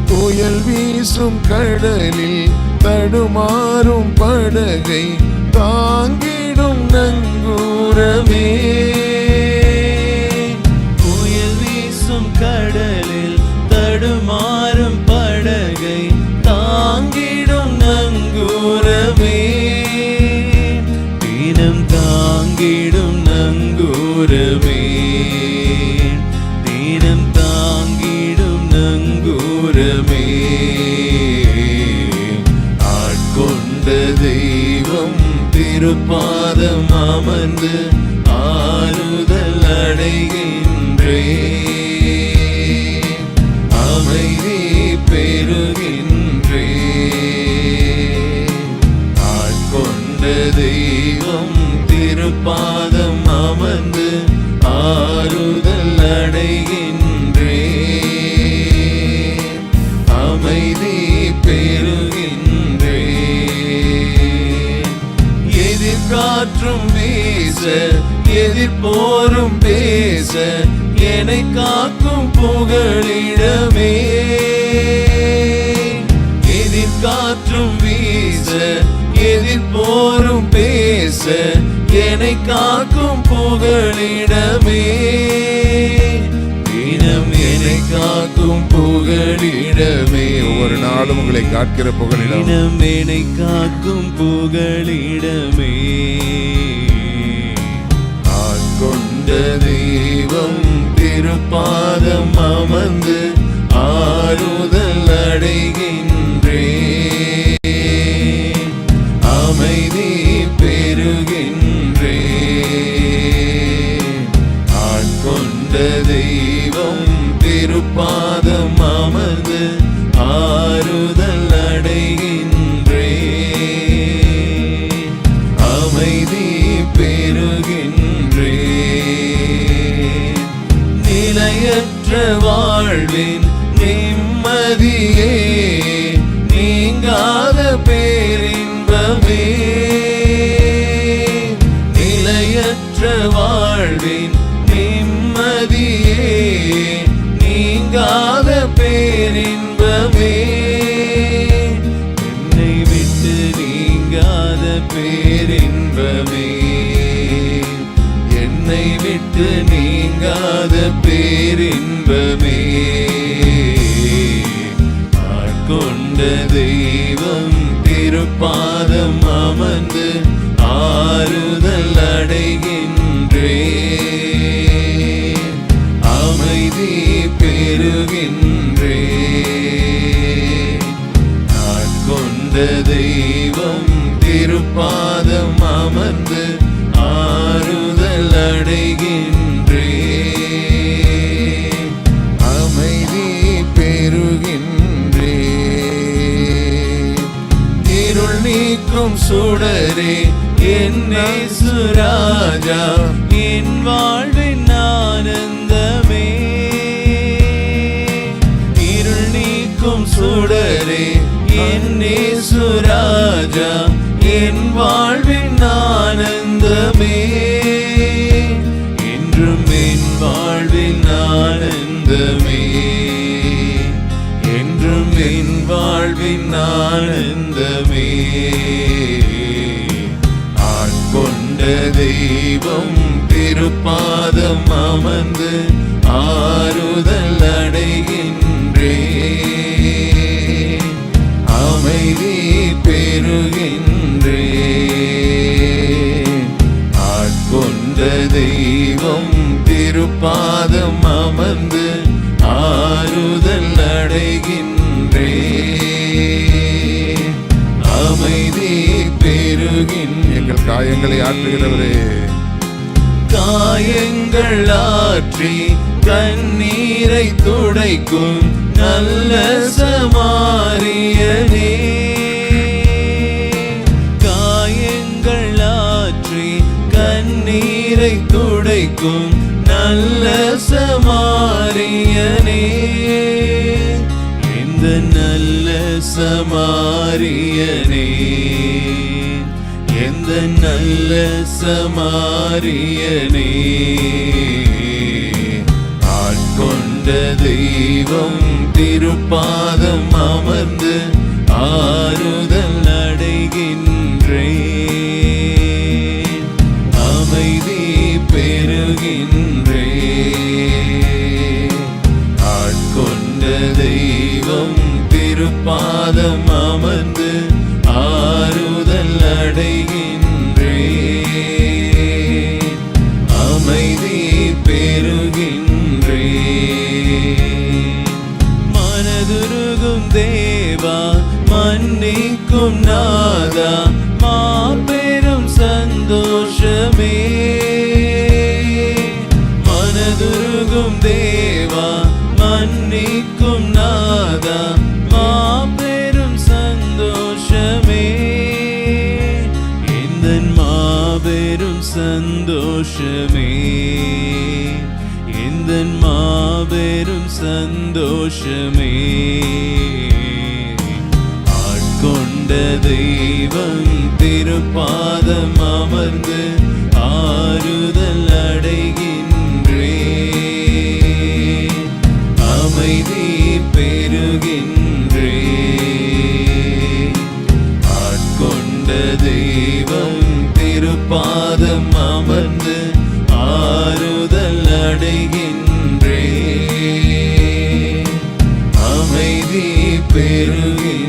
புயல் வீசும் கடலில் தடுமாறும் படகை தாங்கிடும் நங்கூரமே, புயல் வீசும் கடலில் தடுமாறும் படகை தாங்கிடும் நங்கூரமே, தினம் தாங்கிடும் நங்கூரமே, தினம் தாங்கிடும் நங்கூரமே. ஆட்கொண்ட தெய்வம் திருப்பாதம் அமர்ந்து ஆறுதல் அடைகின்றேன், அமைதி பெறுகின்றேன். ஆட்கொண்ட தெய்வம் திருப்பாதம் அமர்ந்து ஆறுதல் அடைகின்றேன், அமைதி பெறுகின்றேன். எதிர்காற்றும் வீச எதிர்போரும் பேச என்னை காக்கும் புகழிடமே, எதிர்காற்றும் வீச எதிர்போரும் பேச என்னை காக்கும் புகழிடமே, தினம் என்னை காக்கும் புகழிடமே. ஒவ்வொரு நாளும் உங்களை காக்கிற புகழிடம், தினம் என்னை காக்கும் புகழிடமே. ஆட்கொண்ட தெய்வம் திருப்பாதம் அமர்ந்து ஆறுதல் அடைகின்றேன், அமைதி பெறுகின்றேன். ஆட்கொண்ட தெய்வம் திருப்பாதம் அமர்ந்து ஆறுதல் அடைகின்றேன், அமைதி பெறுகின்றேன். நிலையற்ற வாழ்வின் நிம்மதியே நீங்காத பேரின்பமே, நிலையற்ற வாழ்வின் நிம்மதியே நீங்காத பேரின்பமே, என்னை விட்டு நீங்காத பேரின்பமே, என்னை விட்டு நீங்காத பேரின்பமே. ஆட்கொண்ட தெய்வம் திருப்பாதம் அமர்ந்து ஆறுதல் அடைகின்றேன், அமைதி பெறுகின்றேன். ஆட்கொண்ட தெய்வம் திருப்பாதம் அமர்ந்து ஆறுதல் அடைகின்றேன், அமைதி பெறுகின்றேன். இருள் நீக்கும் சுடரே என் இயேசு ராஜா, என் வாழ்வின் ஆனந்தமே, இருள் நீக்கும் சுடரே என் இயேசு ராஜா, என் வாழ்வின் ஆனந்தமே, என்றும் என் வாழ்வின் ஆனந்தமே, என்றும் என் வாழ்வின் ஆனந்தமே. ஆட்கொண்ட தெய்வம் திருப்பாதம் அமர்ந்து ஆறுதல் அடைகின்றேன், அமைதி பெறுகின்றேன். ஆட்கொண்ட தெய்வம் திருப்பாதம் அமர்ந்து ஆறுதல் அடைகின்றேன், அமைதி பெறுகின்றேன். எங்கள் காயங்களை ஆற்றுகிறவரே, காயங்கள் ஆற்றி கண்ணீரை துடைக்கும் நல்ல சமாரியனே. காயங்கள் ஆற்றி கண்ணீரை துடைக்கும் நல்ல சமாரியனே. இந்த நல்ல சமாரியனே, எந்த நல்ல சமாரியனே. ஆட்கொண்ட தெய்வம் திருப்பாதம் அமர்ந்து ஆறுதல் அடைகின்றேன், அமைதி பெறுகின்றேன். ஆட்கொண்ட தெய்வம் திருப்பாதம் அமர்ந்து ஆறுதல் அடைகின்றேன், அமைதி பெறுகின்றேன். மனதுருகும் தேவா, மன்னிக்கும் நாதா, மாபெரும் சந்தோஷமே. மனதுருகும் தேவா, மன்னிக்கும் நாதா, மாபெரும் சந்தோஷமே. இந்த மாபெரும் சந்தோஷமே, இந்த மாபெரும் சந்தோஷமே. ஆட்கொண்ட தெய்வம் திருப்பாதம் அமர்ந்து ஆறுதல் அடைகின்றேன், அமைதி பெறுகின்றேன். ஆட்கொண்ட தெய்வம் திருப்பாதம் அமர்ந்து ஆறுதல் அடைகின்றேன், அமைதி பெறுகின்றேன்.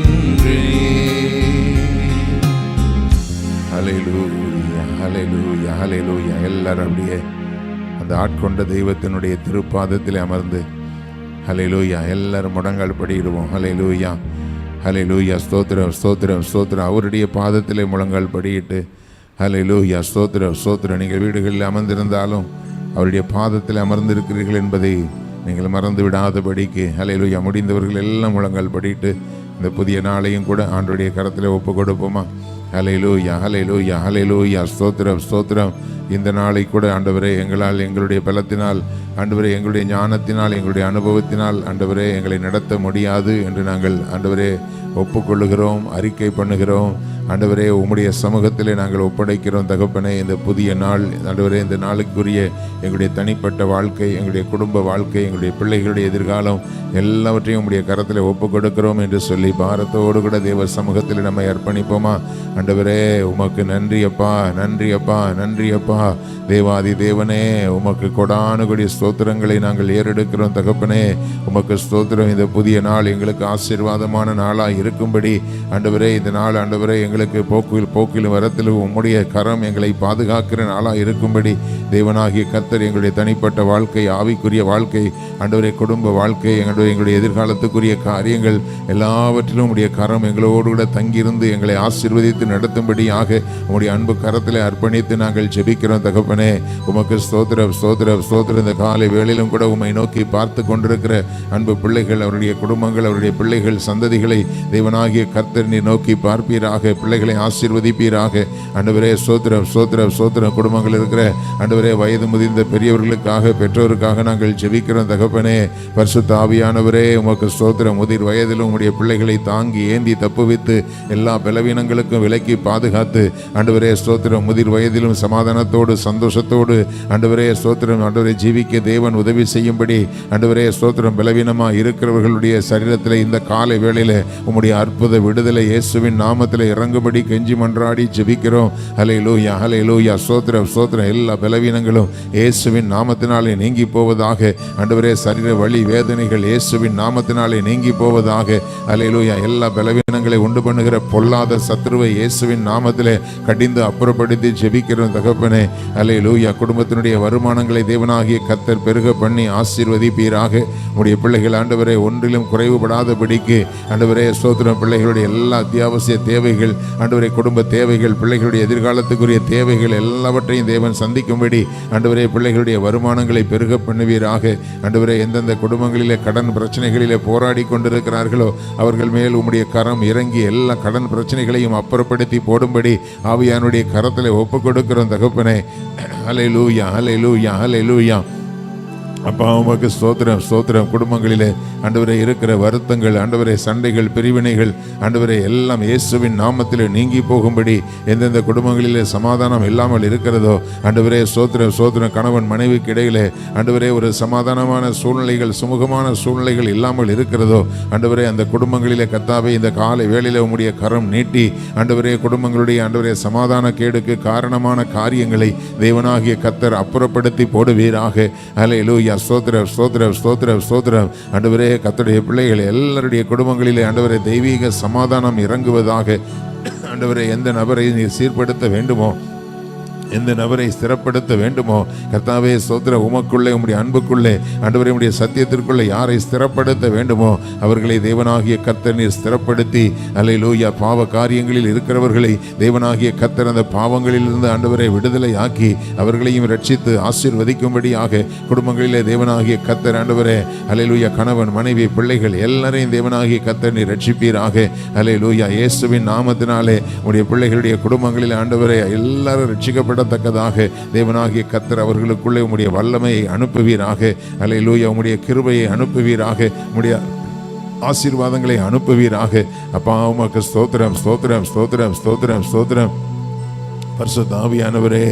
ஹல்லேலூயா, ஹல்லேலூயா, ஹல்லேலூயா. எல்லாரும் அப்படியே அந்த ஆட்கொண்ட தெய்வத்தினுடைய திருப்பாதத்தில் அமர்ந்து ஹல்லேலூயா எல்லாரும் முடங்கால் படியிடுவோம். ஹல்லேலூயா, ஹல்லேலூயா. ஸ்தோத்திரம், ஸ்தோத்திரம், ஸ்தோத்திரம். அவருடைய பாதத்திலே முழங்கால் படியிட்டு ஹல்லேலூயா, ஸ்தோத்திரம், ஸ்தோத்திரம். நீங்கள் வீடுகளில் அமர்ந்திருந்தாலும் அவருடைய பாதத்தில் அமர்ந்திருக்கிறீர்கள் என்பதை நீங்கள் மறந்து விடாதபடிக்கு ஹல்லேலூயா. முடிந்தவர்கள் எல்லாம் முழங்கால் படியிட்டு இந்த புதிய நாளையும் கூட ஆண்டவருடைய கரத்தில் ஒப்பு கொடுப்போமா? ஹல்லேலூயா, ஹல்லேலூயா, ஹல்லேலூயா. ஸ்தோத்திரம், ஸ்தோத்திரம். இந்த நாளை கூட ஆண்டவரே எங்களால், எங்களுடைய பலத்தினால் ஆண்டவரே, எங்களுடைய ஞானத்தினால், எங்களுடைய அனுபவத்தினால் ஆண்டவரே எங்களை நடத்த முடியாது என்று நாங்கள் ஆண்டவரே ஒப்புக்கொள்ளுகிறோம், அறிக்கை பண்ணுகிறோம். ஆண்டவரே உம்முடைய சமூகத்திலே நாங்கள் ஒப்படைக்கிறோம் தகப்பனே. இந்த புதிய நாள் ஆண்டவரே, இந்த நாளுக்குரிய எங்களுடைய தனிப்பட்ட வாழ்க்கை, எங்களுடைய குடும்ப வாழ்க்கை, எங்களுடைய பிள்ளைகளுடைய எதிர்காலம் எல்லாவற்றையும் உம்முடைய கரத்தில் ஒப்புக் கொடுக்கிறோம் என்று சொல்லி பாரத்தோடு கூட தேவ சமூகத்தில் நம்மை அர்ப்பணிப்போமா? ஆண்டவரே உமக்கு நன்றி அப்பா, நன்றி அப்பா, நன்றி அப்பா. தேவாதி தேவனே உமக்கு கொடானுகூடிய ஸ்தோத்திரங்களை நாங்கள் ஏறெடுக்கிறோம் தகப்பனே. உமக்கு ஸ்தோத்திரம். இந்த புதிய நாள் எங்களுக்கு ஆசீர்வாதமான நாளாக இருக்கும்படி ஆண்டவரே, இந்த நாள் ஆண்டவரே எங்களுக்கு போக்கிலும் வரத்திலும் உம்முடைய கரம் எங்களை பாதுகாக்கிற நாளாக இருக்கும்படி தேவனாகிய கர்த்தர் எங்களுடைய தனிப்பட்ட வாழ்க்கை, ஆவிக்குரிய வாழ்க்கை ஆண்டவரே, குடும்ப வாழ்க்கை, எங்களுடைய எதிர்காலத்துக்குரிய காரியங்கள் எல்லாவற்றிலும் உம்முடைய கரம் எங்களோடு கூட தங்கியிருந்து எங்களை ஆசீர்வதித்து நடத்தும்படியாக உம்முடைய அன்பு கரத்தில் அர்ப்பணித்து நாங்கள் ஜெபிக்கிறோம் தகப்பனே. உமக்கு ஸ்தோத்திரம், ஸ்தோத்திரம், ஸ்தோத்திரம். இந்த காலை வேளையிலும் கூட உம்மை நோக்கி பார்த்து கொண்டிருக்கிற அன்பு பிள்ளைகள், அவருடைய குடும்பங்கள், அவருடைய பிள்ளைகள், சந்ததிகளை தேவனாகிய கர்த்தர் நீர் நோக்கி பார்ப்பீராக, பிள்ளைகளை ஆசீர்வதிப்பீராக ஆண்டவரே. ஸ்தோத்திரம், ஸ்தோத்திரம், ஸ்தோத்திரம். குடும்பங்கள் இருக்கிற ஆண்டவரே வயது முதிர்ந்த பெரியவர்களுக்காக, பெற்றோருக்காக நாங்கள் ஜெபிக்கிறோம் தகப்பனே. பரிசுத்த ஆவியானவரே உமக்கு ஸ்தோத்திரம். முதிர் வயதிலும் உம்முடைய பிள்ளைகளை தாங்கி ஏந்தி தப்புவித்து எல்லா பலவீனங்களுக்கும் விலக்கி பாதுகாத்து ஆண்டவரே ஸ்தோத்திரம். முதிர் வயதிலும் சமாதானத்தோடு சந்தோஷத்தோடு ஆண்டவரே ஸ்தோத்திரம் ஆண்டவரே ஜீவிக்க தேவன் உதவி செய்யும்படி ஆண்டவரே ஸ்தோத்திரம். பலவீனமாக இருக்கிறவர்களுடைய சரீரத்தில் இந்த காலை வேளையில் உம்முடைய அற்புத விடுதலை இயேசுவின் நாமத்தில் இறங்கும்படி கெஞ்சி மன்றாடி ஜெபிக்கிறோம். ஹல்லேலூயா, ஹல்லேலூயா. ஸ்தோத்திரம், ஸ்தோத்திரம். எல்லா பலவீனங்களும் இயேசுவின் நாமத்தினாலே நீங்கி போவதாக ஆண்டவரே. சரீர வலி வேதனைகள் இயேசுவின் நாமத்தினாலே நீங்கி போவதாக. ஹல்லேலூயா. எல்லா பலவீனங்களை உண்டு பண்ணுகிற பொல்லாத சத்துருவை இயேசுவின் நாமத்திலே கடிந்து அப்புறப்படுத்தி ஜெபிக்கிறோம் தகப்பனே. ஹல்லேலூயா. குடும்பத்தினுடைய வருமானங்களை தேவனாகிய கர்த்தர் பெருக பண்ணி ஆசீர்வதிப்பீராக. உடைய பிள்ளைகள் ஆண்டவரே ஒன்றிலும் குறைவுபடாதபடிக்கு ஆண்டவரே ஸ்தோத்திரம். பிள்ளைகளுடைய எல்லா அத்தியாவசிய தேவைகள் ஆண்டவரே குடும்ப தேவைகள், பிள்ளைகளுடைய எதிர்காலத்துக்குரிய தேவைகள் எல்லாவற்றையும் தேவன் சந்திக்கும்படி ஆண்டவரே பிள்ளைகளுடைய வருமானங்களை பெருக பண்ணுவீராக. ஆண்டவரே எந்தெந்த குடும்பங்களிலே கடன் பிரச்சனைகளிலே போராடி கொண்டிருக்கிறார்களோ அவர்கள் மேல் உம்முடைய கரம் இறங்கி எல்லா கடன் பிரச்சனைகளையும் அப்புறப்படுத்தி போடும்படி ஆவியானுடைய கரத்தில் ஒப்பு கொடுக்கிறோம் தகப்பனே. ஹல்லேலூயா, ஹல்லேலூயா, ஹல்லேலூயா. அப்பா உமக்கு ஸ்தோத்திரம், ஸ்தோத்திரம். குடும்பங்களிலே ஆண்டவரே இருக்கிற வருத்தங்கள், ஆண்டவரே சண்டைகள், பிரிவினைகள், ஆண்டவரே எல்லாம் இயேசுவின் நாமத்திலே நீங்கி போகும்படி எந்தெந்த குடும்பங்களிலே சமாதானம் இல்லாமல் இருக்கிறதோ ஆண்டவரே ஸ்தோத்திரம், ஸ்தோத்திரம். கணவன் மனைவிக்கு இடையிலே ஆண்டவரே ஒரு சமாதானமான சூழ்நிலைகள், சுமூகமான சூழ்நிலைகள் இல்லாமல் இருக்கிறதோ ஆண்டவரே அந்த குடும்பங்களிலே கர்த்தாவே இந்த காலை வேளையிலே உம்முடைய கரம் நீட்டி ஆண்டவரே குடும்பங்களுடைய ஆண்டவரே சமாதான கேடுக்கு காரணமான காரியங்களை தேவனாகிய கர்த்தர் அப்புறப்படுத்தி போடுவீராக. ஹல்லேலூயா. ஸ்தோத்திரம், ஸ்தோத்திரம், ஸ்தோத்திரம், ஸ்தோத்திரம். ஆண்டவரே கர்த்தருடைய பிள்ளைகள் எல்லாருடைய குடும்பங்களிலே ஆண்டவரே தெய்வீக சமாதானம் இறங்குவதாக. ஆண்டவரே எந்த நபரை நீர் சீர்படுத்த வேண்டுமோ, எந்த நபரை ஸ்திரப்படுத்த வேண்டுமோ கர்த்தாவே ஸ்தோத்திர உமக்குள்ளே உம்முடைய அன்புக்குள்ளே ஆண்டவரே உம்முடைய சத்தியத்திற்குள்ளே யாரை ஸ்திரப்படுத்த வேண்டுமோ அவர்களை தேவனாகிய கர்த்தர் நீர் ஸ்திரப்படுத்தி அல்லேலூயா பாவ காரியங்களில் இருக்கிறவர்களை தேவனாகிய கர்த்தர் அந்த பாவங்களிலிருந்து ஆண்டவரை விடுதலை ஆக்கி அவர்களையும் ரட்சித்து ஆசீர்வதிக்கும்படியாக குடும்பங்களிலே தேவனாகிய கர்த்தர் ஆண்டவரே அல்லேலூயா கணவன் மனைவி பிள்ளைகள் எல்லாரையும் தேவனாகிய கர்த்தர் நீர் ரட்சிப்பீராக. அல்லேலூயா. இயேசுவின் நாமத்தினாலே உம்முடைய பிள்ளைகளுடைய குடும்பங்களில் ஆண்டவரே எல்லாரும் ரட்சிக்கப்பட தக்கதாக தேவனாகிய கர்த்தர் அவர்களுக்குள்ளே உம்முடைய வல்லமையை அனுப்புவீராக. அல்லேலூயா. உம்முடைய கிருபையை அனுப்புவீராக. உம்முடைய ஆசீர்வாதங்களை அனுப்புவீராக. அப்பா உமக்கு ஸ்தோத்திரம், ஸ்தோத்திரம், ஸ்தோத்திரம், ஸ்தோத்திரம், ஸ்தோத்திரம். பரிசுத்த ஆவியானவரே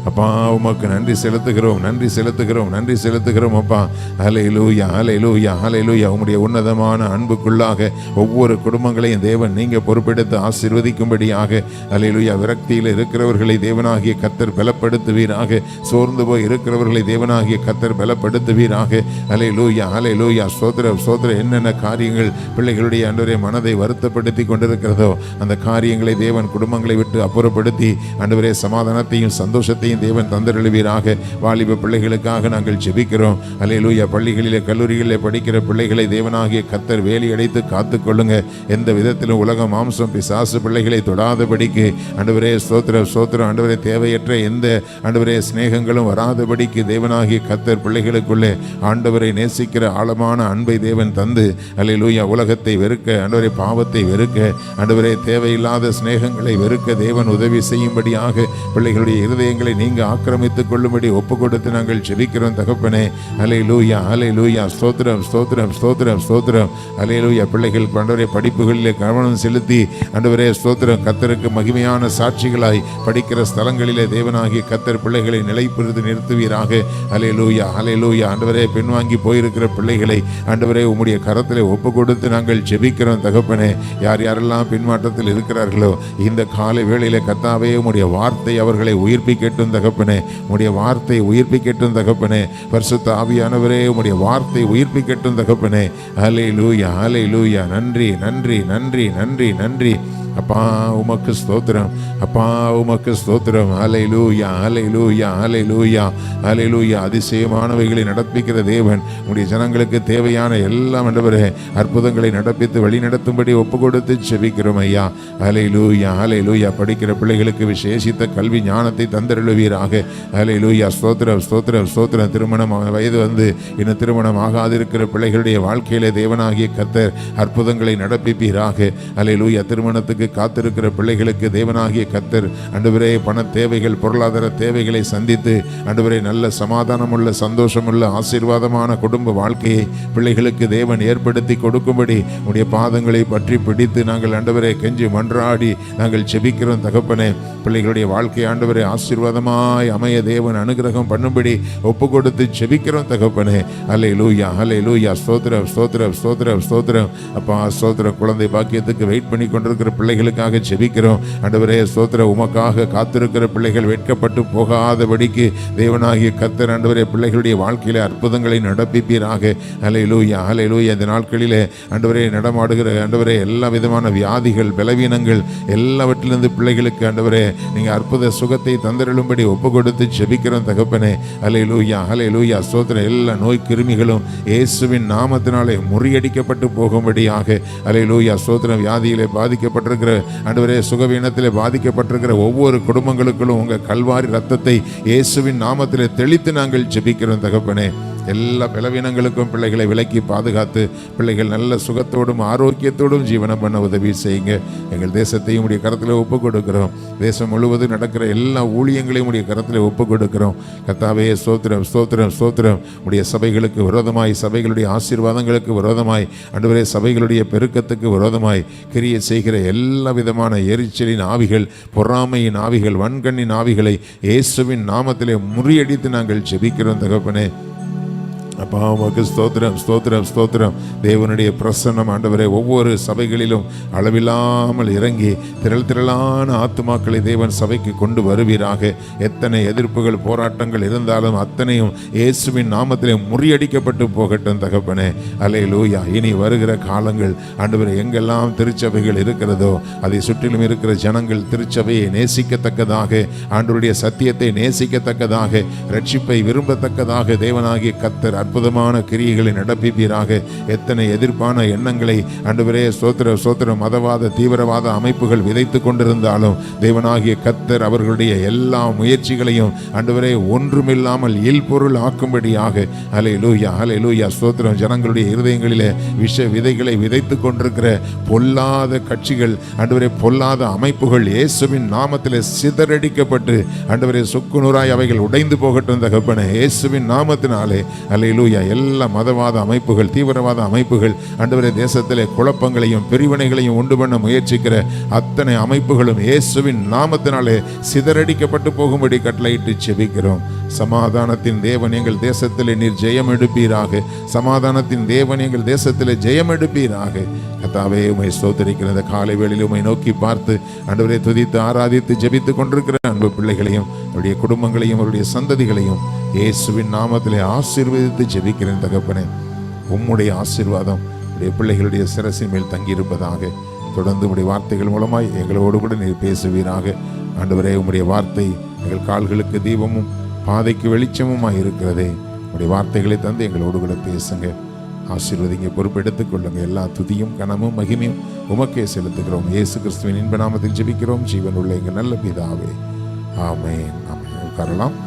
அப்பா உமக்கு நன்றி செலுத்துகிறோம், நன்றி செலுத்துகிறோம், நன்றி செலுத்துகிறோம் அப்பா. ஹல்லேலூயா, ஹல்லேலூயா, ஹல்லேலூயா. உம்முடைய உன்னதமான அன்புக்குள்ளாக ஒவ்வொரு குடும்பங்களையும் தேவன் நீங்க பொறுப்பெடுத்து ஆசீர்வதிக்கும்படியாக. ஹல்லேலூயா. விரக்தியில் இருக்கிறவர்களை தேவனாகிய கர்த்தர் பலப்படுத்துவீராக. சோர்ந்து போய் இருக்கிறவர்களை தேவனாகிய கர்த்தர் பலப்படுத்துவீராக. ஹல்லேலூயா, ஹல்லேலூயா. ஸ்தோத்திரம், ஸ்தோத்திரம். என்னென்ன காரியங்கள் பிள்ளைகளுடைய ஆண்டவரே மனதை வருத்தப்படுத்தி கொண்டிருக்கிறதோ அந்த காரியங்களை தேவன் குடும்பங்களை விட்டு அப்புறப்படுத்தி ஆண்டவரே சமாதானத்தையும் சந்தோஷத்தையும் தேவன் தந்தருளுவீராக. வாலிப பிள்ளைகளுக்காக நாங்கள் ஜெபிக்கிறோம். அல்லேலூயா. பள்ளிகளிலே கல்லூரிகளிலே படிக்கிற பிள்ளைகளை தேவனாகிய கர்த்தர் வேலி அடைத்து காத்துக்கொள்ளுங்க. எந்த விதத்திலும் உலக மாம்சம் பிசாசு பிள்ளைகளை தொடாதபடிக்கு ஆண்டவரே ஸ்தோத்திரம், ஸ்தோத்திரம். ஆண்டவரே தேவையற்ற எந்த ஆண்டவரே சிநேகங்களும் வராதபடிக்கு தேவனாகிய கர்த்தர் பிள்ளைகளுக்குள்ளே ஆண்டவரை நேசிக்கிற ஆழமான அன்பை தேவன் தந்து அல்லேலூயா உலகத்தை வெறுக்க ஆண்டவரே பாவத்தை வெறுக்க ஆண்டவரே தேவையில்லாத சிநேகங்களை வெறுக்க தேவன் உதவி செய்யும்படியாக பிள்ளைகளுடைய இருதயங்களை நீங்க ஆக்கிரமித்துக் கொள்ளும்படி ஒப்பு கொடுத்து நாங்கள் ஜெபிக்கிறோம் தகப்பனே. ஹல்லேலூயா, ஹல்லேலூயா. ஸ்தோத்திரம், ஸ்தோத்திரம், ஸ்தோத்திரம், ஸ்தோத்திரம். ஹல்லேலூயா. பிள்ளைகள் ஆண்டவரே படிப்புகளிலே கவனம் செலுத்தி ஆண்டவரே ஸ்தோத்திரம் கர்த்தருக்கு மகிமையான சாட்சிகளாய் படிக்கிற ஸ்தலங்களிலே தேவனாகிய கர்த்தர் பிள்ளைகளை நிலைப்படுத்தி நிறுத்துவீராக. ஹல்லேலூயா, ஹல்லேலூயா. ஆண்டவரே பின்வாங்கி போயிருக்கிற பிள்ளைகளை ஆண்டவரே உம்முடைய கரத்திலே ஒப்பு கொடுத்து நாங்கள் ஜெபிக்கிறோம் தகப்பனே. யார் யாரெல்லாம் பின்மாற்றத்தில் இருக்கிறார்களோ இந்த காலை வேளையிலே கர்த்தாவே உம்முடைய வார்த்தை அவர்களை உயிர்ப்பிக்கட்டும் தகப்பனே. உம்முடைய வார்த்தை உயிர்ப்பிக்கட்டும் தகப்பனே. பரிசுத்த ஆவியானவரே உம்முடைய வார்த்தை உயிர்ப்பிக்கட்டும் தகப்பனே. ஹல்லேலூயா, ஹல்லேலூயா. நன்றி, நன்றி, நன்றி, நன்றி, நன்றி. அப்பா உமக்கு ஸ்தோத்திரம், அப்பா உமக்கு ஸ்தோத்திரம். ஹல்லேலூயா, ஹல்லேலூயா, ஹல்லேலூயா, ஹல்லேலூயா. அதிசயமானவைகளை நடப்பிக்கிற தேவன் உம்முடைய ஜனங்களுக்கு தேவையான எல்லாம் ஆண்டவரே அற்புதங்களை நடப்பித்து வழி நடத்தும்படி ஒப்பு கொடுத்து ஜெபிக்கிறோம் ஐயா. ஹல்லேலூயா, ஹல்லேலூயா. படிக்கிற பிள்ளைகளுக்கு விசேஷித்த கல்வி ஞானத்தை தந்தருளுவீராக. ஹல்லேலூயா. ஸ்தோத்திரம், ஸ்தோத்திரம், ஸ்தோத்திரம். திருமணம் வயது வந்து இன்னும் திருமணம் ஆகாதிருக்கிற பிள்ளைகளுடைய வாழ்க்கையிலே தேவனாகிய கர்த்தர் அற்புதங்களை நடப்பிப்பீராக. ஹல்லேலூயா. திருமணத்துக்கு காத்திருக்கிற பிள்ளைகளுக்கு தேவனாகிய கர்த்தர் ஆண்டவரே பண தேவைகள் பொருளாதார தேவைகளை சந்தித்து ஆண்டவரே நல்ல சமாதானமுள்ள சந்தோஷமுள்ள ஆசீர்வாதமான குடும்ப வாழ்க்கையை பிள்ளைகளுக்கு தேவன் ஏற்படுத்தி கொடுக்கும்படி உடைய பாதங்களை பற்றி பிடித்து நாங்கள் ஆண்டவரே கெஞ்சி மன்றாடி நாங்கள் ஜெபிக்கிறோம் தகப்பனே. பிள்ளைகளுடைய வாழ்க்கை ஆண்டவரே ஆசீர்வாதமாய் அமைய தேவன் அனுகிரகம் பண்ணும்படி ஒப்பு கொடுத்து ஜெபிக்கிறோம் தகப்பனே. ஹல்லேலூயா, ஹல்லேலூயா. ஸ்தோத்திரம், ஸ்தோத்திரம், ஸ்தோத்திரம், ஸ்தோத்திரம். அப்பா ஸ்தோத்திரம். குழந்தை பாக்கியத்துக்கு வெயிட் பண்ணி கொண்டிருக்கிற பிள்ளைகளுக்காக ஜெபிக்கிறோம் ஆண்டவரே. ஸ்தோத்திரம். உமக்காக காத்திருக்கிற பிள்ளைகள் வெட்கப்பட்டு போகாதபடிக்கு தேவனாகிய கர்த்தர் ஆண்டவரே பிள்ளைகளுடைய வாழ்க்கையிலே அற்புதங்களை நடப்பிப்பீராக. ஹல்லேலூயா, ஹல்லேலூயா. இந்த நாட்களிலே ஆண்டவரே நடமாடுகிற ஆண்டவரே எல்லா விதமான வியாதிகள் பலவீனங்கள் எல்லாவற்றிலிருந்து பிள்ளைகளுக்கு ஆண்டவரே நீங்க அற்புத சுகத்தை தந்தருளும்படி ஒப்பு கொடுத்து ஜெபிக்கிறோம் தகப்பனே. ஹல்லேலூயா, ஹல்லேலூயா. ஸ்தோத்திரம். எல்லா நோய் கிருமிகளும் இயேசுவின் நாமத்தினாலே முறியடிக்கப்பட்டு போகும்படியாக. ஹல்லேலூயா. ஸ்தோத்திரம். வியாதியிலே பாதிக்கப்பட்டிருக்கிற பாதிக்கப்பட்டிருக்கிற ஆண்டவரே, சுகவீனத்திலே பாதிக்கப்பட்டிருக்கிற ஒவ்வொரு குடும்பங்களுக்குள்ளும் உங்கள் கல்வாரி ரத்தத்தை இயேசுவின் நாமத்திலே தெளித்து நாங்கள் ஜெபிக்கிறோம் தகப்பனே. எல்லா பலவீனங்களுக்கும் பிள்ளைகளை விலக்கி பாதுகாத்து பிள்ளைகள் நல்ல சுகத்தோடும் ஆரோக்கியத்தோடும் ஜீவனம் பண்ண உதவி செய்யுங்க. எங்கள் தேசத்தையும் உடைய கரத்தில் ஒப்பு கொடுக்கிறோம். தேசம் முழுவதும் நடக்கிற எல்லா ஊழியங்களையும் உடைய கரத்தில் ஒப்பு கொடுக்கிறோம். கர்த்தாவே, ஸ்தோத்திரம் ஸ்தோத்திரம் ஸ்தோத்திரம். உடைய சபைகளுக்கு விரோதமாய், சபைகளுடைய ஆசீர்வாதங்களுக்கு விரோதமாய், ஆண்டவரே சபைகளுடைய பெருக்கத்துக்கு விரோதமாய் கிரியை செய்கிற எல்லா விதமான எரிச்சலின் ஆவிகள், பொறாமையின் ஆவிகள், வன்கண்ணின் ஆவிகளை இயேசுவின் நாமத்திலே முறியடித்து நாங்கள் ஜெபிக்கிறோம் தகப்பனே. அப்பா, உமக்கு ஸ்தோத்திரம் ஸ்தோத்திரம் ஸ்தோத்திரம். தேவனுடைய பிரசன்னம் ஆண்டவரே ஒவ்வொரு சபைகளிலும் அளவில்லாமல் இறங்கி திரளான ஆத்துமாக்களை தேவன் சபைக்கு கொண்டு வருவீராக. எத்தனை எதிர்ப்புகள் போராட்டங்கள் இருந்தாலும் அத்தனையும் இயேசுவின் நாமத்திலே முறியடிக்கப்பட்டு போகட்டும் தகப்பனே. அல்லேலூயா. இனி வருகிற காலங்கள் ஆண்டவரே, எங்கெல்லாம் திருச்சபைகள் இருக்கிறதோ அதை சுற்றிலும் இருக்கிற ஜனங்கள் திருச்சபையை நேசிக்கத்தக்கதாக, ஆண்டவருடைய சத்தியத்தை நேசிக்கத்தக்கதாக, ரட்சிப்பை விரும்பத்தக்கதாக தேவனாகிய கர்த்தர் அற்புதமான கிரியைகளை நடப்பிப்பீராக. எத்தனை எதிர்ப்பான எண்ணங்களை ஆண்டவரே ஸ்தோத்திர ஸ்தோத்திர மதவாத தீவிரவாத அமைப்புகள் விதைத்து கொண்டிருந்தாலும் தேவனாகிய கர்த்தர் அவர்களுடைய எல்லா முயற்சிகளையும் ஆண்டவரே ஒன்றுமில்லாமல் இல்பொருள் ஆக்கும்படியாக. ஹல்லேலூயா ஹல்லேலூயா ஸ்தோத்திரம். ஜனங்களுடைய இருதயங்களிலே விஷ விதைகளை விதைத்து கொண்டிருக்கிற பொல்லாத கட்சிகள், ஆண்டவரே பொல்லாத அமைப்புகள் இயேசுவின் நாமத்திலே சிதறடிக்கப்பட்டு ஆண்டவரே சுக்குநூறாய் அவைகள் உடைந்து போகட்டும் தகப்பனே, இயேசுவின் நாமத்தினாலே. அல்லேலூயா. எல்லா மதவாத அமைப்புகள், தீவிரவாத அமைப்புகள், ஆண்டவரே தேசத்திலே குழப்பங்களையும் பிரிவினைகளையும் உண்டு பண்ண முயற்சிக்கிற அத்தனை அமைப்புகளும் இயேசுவின் நாமத்தினாலே சிதறடிக்கப்பட்டு போகும்படி கட்டளையிட்டு ஜெபிக்கிறோம். சமாதானத்தின் தேவன் எங்கள் தேசத்திலே நீர் ஜெயம் எடுப்பீராக. சமாதானத்தின் தேவன் எங்கள் தேசத்திலே ஜெயம் எடுப்பீராக. கர்த்தாவே, உம்மை ஸ்தோத்திரிக்கிற இந்த காலை வேளையில் உம்மை நோக்கி பார்த்து ஆண்டவரே துதித்து ஆராதித்து ஜெபித்து கொண்டிருக்கிற அன்பு பிள்ளைகளையும் அவருடைய குடும்பங்களையும் அவருடைய சந்ததிகளையும் இயேசுவின் நாமத்திலே ஆசீர்வதித்து ஜெபிக்கிறேன் தகப்பனே. உம்முடைய ஆசீர்வாதம் உடைய பிள்ளைகளுடைய சிரசின் மேல் தங்கியிருப்பதாக. தொடர்ந்து உம்முடைய வார்த்தைகள் மூலமாய் எங்களோடு கூட நீர் பேசுவீராக. ஆண்டவரே, உம்முடைய வார்த்தை எங்கள் கால்களுக்கு தீபமும் பாதைக்கு வெளிச்சமுமாய் இருக்கிறதே. உம்முடைய வார்த்தைகளை தந்து எங்களோடு கூட பேசுங்க. ஆசீர்வதிங்க, பொறுப்பெடுத்துக் கொள்ளுங்க. எல்லா துதியும் கனமும் மகிமையும் உமக்கே செலுத்துகிறோம். இயேசு கிறிஸ்துவின் இன்ப நாமத்தில் ஜெபிக்கிறோம் ஜீவன் உள்ள எங்கள் நல்ல பிதாவே. ஆமென் ஆமென். உட்காரலாம்.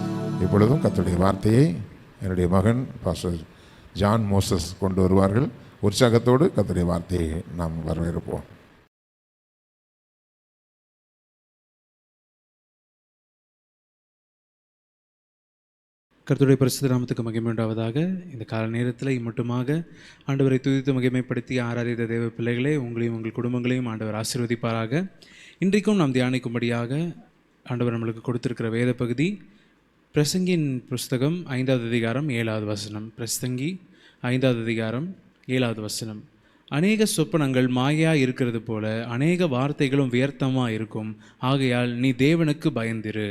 இப்பொழுதும் கர்த்தருடைய வார்த்தையை என்னுடைய மகன் பாஸ்டர் ஜான் மோசஸ் கொண்டு வருவார்கள். உற்சாகத்தோடு கர்த்தருடைய வார்த்தையை நாம் வரவேற்போம். கர்த்தருடைய பரிசுத்த நாமத்துக்கு மகிமை உண்டாவதாக. இந்த கால நேரத்தில் மட்டுமாக ஆண்டவரை துதித்து மகிமைப்படுத்தி ஆராதித்த தேவ பிள்ளைகளே, உங்களையும் உங்கள் குடும்பங்களையும் ஆண்டவர் ஆசீர்வதிப்பாராக. இன்றைக்கும் நாம் தியானிக்கும்படியாக ஆண்டவர் நம்மளுக்கு கொடுத்திருக்கிற வேத பகுதி பிரசங்கியின் புஸ்தகம் 5வது அதிகாரம் 7வது வசனம். பிரசங்கி 5வது அதிகாரம் 7வது வசனம். அநேக சொப்பனங்கள் மாயா இருக்கிறது போல அநேக வார்த்தைகளும் வியர்த்தமாக இருக்கும், ஆகையால் நீ தேவனுக்கு பயந்திரு.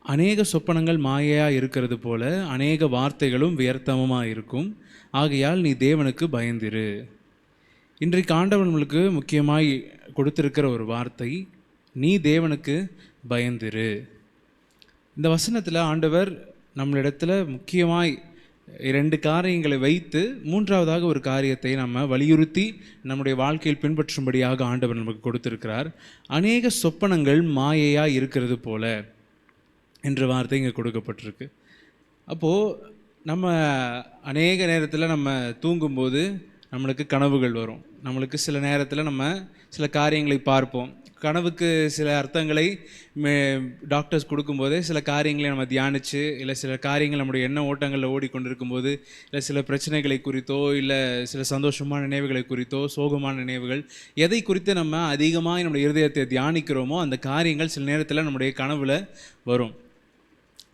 அநேக சொப்பனங்கள் மாயையாக இருக்கிறது போல அநேக வார்த்தைகளும் வியர்த்தமாக இருக்கும், ஆகையால் நீ தேவனுக்கு பயந்திரு. இன்றைக்கு ஆண்டவர் நம்மளுக்கு முக்கியமாய் கொடுத்திருக்கிற ஒரு வார்த்தை, நீ தேவனுக்கு பயந்திரு. இந்த வசனத்தில் ஆண்டவர் நம்மளிடத்தில் முக்கியமாய் 2 காரியங்களை வைத்து 3வதாக ஒரு காரியத்தை நம்ம வலியுறுத்தி நம்முடைய வாழ்க்கையில் பின்பற்றும்படியாக ஆண்டவர் நமக்கு கொடுத்திருக்கிறார். அநேக சொப்பனங்கள் மாயையாக இருக்கிறது போல என்ற வார்த்தை இங்கே கொடுக்கப்பட்டிருக்கு. அப்போது நம்ம அநேக நேரத்தில் நம்ம தூங்கும்போது நம்மளுக்கு கனவுகள் வரும். நம்மளுக்கு சில நேரத்தில் நம்ம சில காரியங்களை பார்ப்போம். கனவுக்கு சில அர்த்தங்களை டாக்டர்ஸ் கொடுக்கும்போதே சில காரியங்களை நம்ம தியானித்து, இல்லை சில காரியங்கள் நம்முடைய எண்ண ஓட்டங்களில் ஓடிக்கொண்டிருக்கும்போது, இல்லை சில பிரச்சனைகளை குறித்தோ, இல்லை சில சந்தோஷமான நினைவுகளை குறித்தோ, சோகமான நினைவுகள் எதை குறித்து நம்ம அதிகமாக நம்முடைய இருதயத்தை தியானிக்கிறோமோ அந்த காரியங்கள் சில நேரத்தில் நம்முடைய கனவில் வரும்.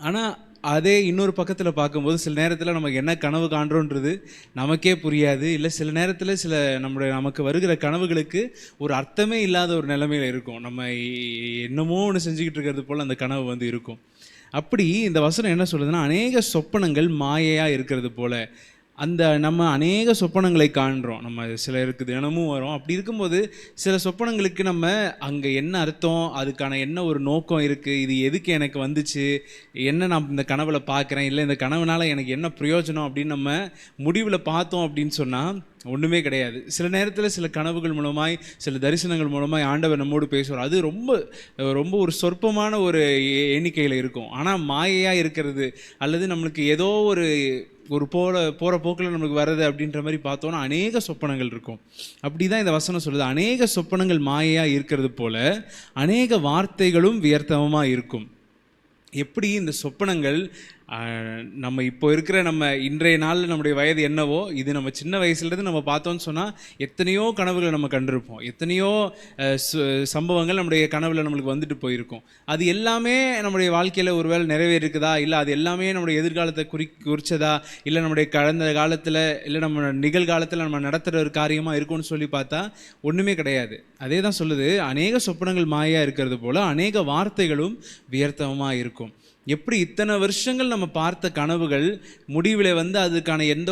ஆனால் அதே இன்னொரு பக்கத்தில் பார்க்கும்போது சில நேரத்தில் நமக்கு என்ன கனவு காண்றோன்றது நமக்கே புரியாது. இல்லை சில நேரத்தில் நமக்கு வருகிற கனவுகளுக்கு ஒரு அர்த்தமே இல்லாத ஒரு நிலைமையில் இருக்கும். நம்ம என்னமோ ஒன்று செஞ்சுக்கிட்டு இருக்கிறது போல் அந்த கனவு இருக்கும். அப்படி இந்த வசனம் என்ன சொல்லுதுன்னா, அநேக சொப்பனங்கள் மாயையாக இருக்கிறது போல. நம்ம அநேக சொப்பனங்களை காண்றோம். நம்ம சிலருக்கு தினமும் வரும். அப்படி இருக்கும்போது சில சொப்பனங்களுக்கு நம்ம அங்கே என்ன அர்த்தம், அதுக்கான என்ன ஒரு நோக்கம் இருக்குது, இது எதுக்கு எனக்கு வந்துச்சு, என்ன நான் இந்த கனவுல பார்க்குறேன், இல்லை இந்த கனவுனால எனக்கு என்ன பிரயோஜனம் அப்படின்னு நம்ம முடிவில் பார்த்தோம் அப்படின்னு சொன்னால் ஒன்றுமே கிடையாது. சில நேரத்தில் சில கனவுகள் மூலமாய், சில தரிசனங்கள் மூலமாய் ஆண்டவர் நம்மோடு பேசுவார். அது ரொம்ப ரொம்ப ஒரு சொற்பமான ஒரு எண்ணிக்கையில் இருக்கும். ஆனால் மாயையாக இருக்கிறது அல்லது நம்மளுக்கு ஏதோ ஒரு போகிற போக்கில் நமக்கு வர்றது அப்படின்ற மாதிரி பார்த்தோன்னா அநேக சொப்பனங்கள் இருக்கும். அப்படி தான் இந்த வசனம் சொல்லுது, அநேக சொப்பனங்கள் மாயையாக இருக்கிறது போல அநேக வார்த்தைகளும் வியர்த்தமாக இருக்கும். எப்படி இந்த சொப்பனங்கள் நம்ம இப்போ இருக்கிற நம்ம இன்றைய நாளில் நம்முடைய வயது என்னவோ, இது நம்ம சின்ன வயசுலேருந்து நம்ம பார்த்தோன்னு சொன்னால் எத்தனையோ கனவுகளை நம்ம கண்டிருப்போம், எத்தனையோ சம்பவங்கள் நம்முடைய கனவில் நம்மளுக்கு வந்துட்டு போயிருக்கும். அது எல்லாமே நம்முடைய வாழ்க்கையில் ஒரு வேளை நிறைவேறிருக்குதா, இல்லை அது எல்லாமே நம்முடைய எதிர்காலத்தை குறித்ததா, இல்லை நம்முடைய கடந்த காலத்தில் இல்லை நம்ம நிகழ்காலத்தில் நம்ம நடத்துகிற ஒரு காரியமாக இருக்கும்னு சொல்லி பார்த்தா ஒன்றுமே கிடையாது. அதே தான் சொல்லுது, அநேக சொப்பனங்கள் மாயாக இருக்கிறது போல் அநேக வார்த்தைகளும் வியர்த்தமாக இருக்கும். எப்படி இத்தனை வருஷங்கள் நம்ம பார்த்த கனவுகள் முடிவில் அதுக்கான எந்த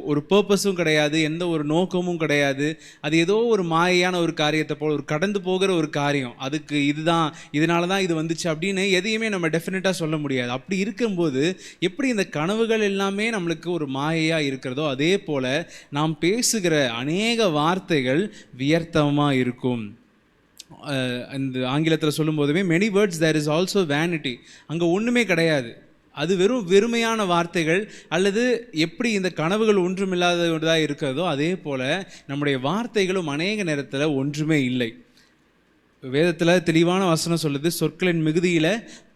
ஒரு பர்பஸும் கிடையாது, எந்த ஒரு நோக்கமும் கிடையாது, அது ஏதோ ஒரு மாயையான ஒரு காரியத்தை போல், ஒரு கடந்து போகிற ஒரு காரியம், அதுக்கு இதனால தான் இது வந்துச்சு அப்படின்னு எதையுமே நம்ம டெஃபினட்டாக சொல்ல முடியாது. அப்படி இருக்கும்போது எப்படி இந்த கனவுகள் எல்லாமே நம்மளுக்கு ஒரு மாயையாக இருக்கிறதோ அதே போல் நாம் பேசுகிற அநேக வார்த்தைகள் வியர்த்தமாக இருக்கும். இந்த ஆங்கிலத்தில் சொல்லும்போதுமே many words there is also vanity. அங்கே ஒன்றுமே கிடையாது, அது வெறுமையான வார்த்தைகள். அல்லது எப்படி இந்த கனவுகள் ஒன்றுமில்லாததாக இருக்கிறதோ அதே போல் நம்முடைய வார்த்தைகளும் அநேக நேரத்தில் ஒன்றுமே இல்லை. வேதத்தில் தெளிவான வசனம் சொல்லுது, சொற்களின் மிகுதியில்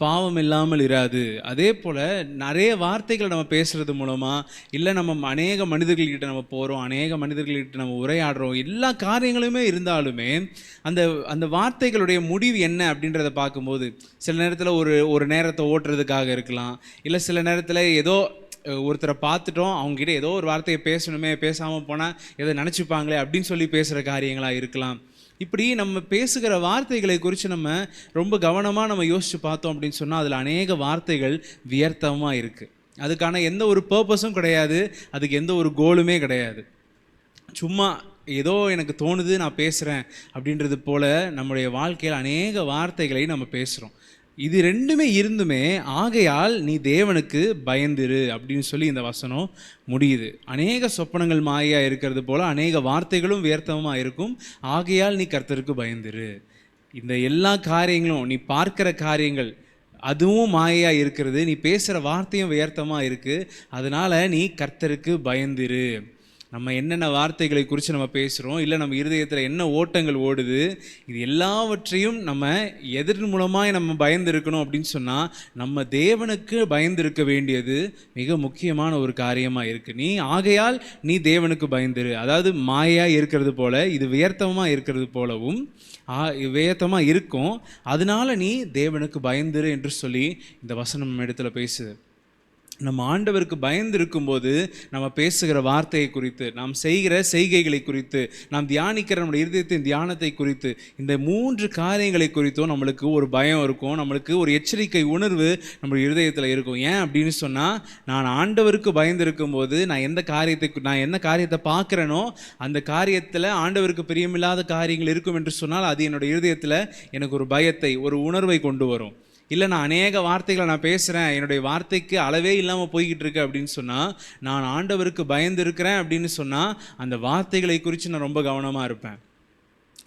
பாவம் இல்லாமல் இராது. அதே போல் நிறைய வார்த்தைகளை நம்ம பேசுகிறது மூலமாக, இல்லை நம்ம அநேக மனிதர்கள்கிட்ட நம்ம போகிறோம், அநேக மனிதர்கள்கிட்ட நம்ம உரையாடுறோம், எல்லா காரியங்களுமே இருந்தாலுமே அந்த வார்த்தைகளுடைய முடிவு என்ன அப்படின்றத பார்க்கும்போது சில நேரத்தில் ஒரு நேரத்தை ஓட்டுறதுக்காக இருக்கலாம், இல்லை சில நேரத்தில் ஏதோ ஒருத்தரை பார்த்துட்டோம், அவங்ககிட்ட ஏதோ ஒரு வார்த்தையை பேசணுமே, பேசாமல் போனால் எதை நினச்சிப்பாங்களே அப்படின்னு சொல்லி பேசுகிற காரியங்களாக இருக்கலாம். இப்படி நம்ம பேசுகிற வார்த்தைகளை குறித்து நம்ம ரொம்ப கவனமாக நம்ம யோசித்து பார்த்தோம் அப்படின்னு சொன்னால் அதில் அநேக வார்த்தைகள் வியர்த்தமாக இருக்குது. அதுக்கான எந்த ஒரு பர்பஸும் கிடையாது, அதுக்கு எந்த ஒரு கோலுமே கிடையாது. சும்மா ஏதோ எனக்கு தோணுது நான் பேசுகிறேன் அப்படின்றது போல் நம்முடைய வாழ்க்கையில் அநேக வார்த்தைகளை நம்ம பேசுகிறோம். இது ரெண்டுமே இருந்துமே ஆகையால் நீ தேவனுக்கு பயந்திரு அப்படின்னு சொல்லி இந்த வசனம் முடியுது. அநேக சொப்பனங்கள் மாயாக இருக்கிறது போல் அநேக வார்த்தைகளும் வியர்த்தமாக இருக்கும். ஆகையால் நீ கர்த்தருக்கு பயந்திரு. இந்த எல்லா காரியங்களும், நீ பார்க்கிற காரியங்கள் அதுவும் மாயையாக இருக்கிறது, நீ பேசுகிற வார்த்தையும் வியர்த்தமாக இருக்குது, அதனால் நீ கர்த்தருக்கு பயந்திரு. நம்ம என்னென்ன வார்த்தைகளை குறித்து நம்ம பேசுகிறோம், இல்லை நம்ம இருதயத்தில் என்ன ஓட்டங்கள் ஓடுது, இது எல்லாவற்றையும் நம்ம எதன் மூலமாக நம்ம பயந்துருக்கணும் அப்படின்னு சொன்னால் நம்ம தேவனுக்கு பயந்திருக்க வேண்டியது மிக முக்கியமான ஒரு காரியமாக இருக்குது. ஆகையால் நீ தேவனுக்கு பயந்துரு. அதாவது மாயாக இருக்கிறது போல் இது வியர்த்தமாக இருக்கிறது போலவும் வியர்த்தமாக இருக்கும், அதனால நீ தேவனுக்கு பயந்துரு என்று சொல்லி இந்த வசனம் நம்ம இடத்துல பேசுது. நம்ம ஆண்டவருக்கு பயந்து இருக்கும்போது நம்ம பேசுகிற வார்த்தையை குறித்து, நாம் செய்கிற செய்கைகளை குறித்து, நாம் தியானிக்கிற நம்முடைய இருதயத்தின் தியானத்தை குறித்து, இந்த 3 காரியங்களை குறித்தும் நம்மளுக்கு ஒரு பயம் இருக்கும், நம்மளுக்கு ஒரு எச்சரிக்கை உணர்வு நம்முடைய இருதயத்தில் இருக்கும். ஏன் அப்படின்னு சொன்னால், நான் ஆண்டவருக்கு பயந்து இருக்கும்போது நான் என்ன காரியத்தை பார்க்குறேனோ அந்த காரியத்தில் ஆண்டவருக்கு பிரியமில்லாத காரியங்கள் இருக்கும் என்று சொன்னால் அது என்னுடைய இருதயத்தில் எனக்கு ஒரு பயத்தை, ஒரு உணர்வை கொண்டு வரும். இல்லை நான் அநேக வார்த்தைகளை நான் பேசுகிறேன், என்னுடைய வார்த்தைக்கு அளவே இல்லாமல் போய்கிட்டு இருக்கு அப்படின்னு சொன்னால், நான் ஆண்டவருக்கு பயந்து இருக்கிறேன் அப்படின்னு சொன்னால் அந்த வார்த்தைகளை குறித்து நான் ரொம்ப கவனமாக இருப்பேன்.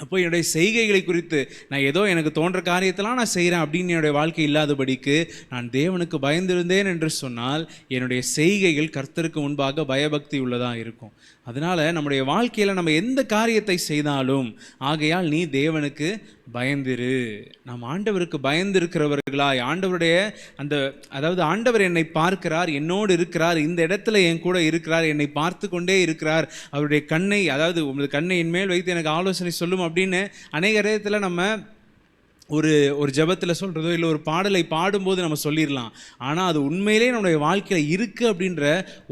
அப்போ என்னுடைய செய்கைகளை குறித்து நான் ஏதோ எனக்கு தோன்ற காரியத்தெல்லாம் நான் செய்கிறேன் அப்படின்னு என்னுடைய வாழ்க்கை இல்லாதபடிக்கு நான் தேவனுக்கு பயந்திருந்தேன் என்று சொன்னால் என்னுடைய செய்கைகள் கர்த்தருக்கு முன்பாக பயபக்தி உள்ளதாக இருக்கும். அதனால் நம்முடைய வாழ்க்கையில் நம்ம எந்த காரியத்தை செய்தாலும் ஆகையால் நீ தேவனுக்கு பயந்திரு. நாம் ஆண்டவருக்கு பயந்திருக்கிறவர்களாய், ஆண்டவருடைய அதாவது ஆண்டவர் என்னை பார்க்கிறார், என்னோடு இருக்கிறார், இந்த இடத்துல என் கூட இருக்கிறார், என்னை பார்த்து கொண்டே இருக்கிறார், அவருடைய கண்ணை, அதாவது உங்களது கண்ணை என் மேல் வைத்து எனக்கு ஆலோசனை சொல்லும் அப்படின்னு அநேக இடத்துல நம்ம ஒரு ஜெபத்தில் சொல்கிறதோ இல்லை ஒரு பாடலை பாடும்போது நம்ம சொல்லிடலாம். ஆனால் அது உண்மையிலே நம்முடைய வாழ்க்கையில் இருக்குது அப்படின்ற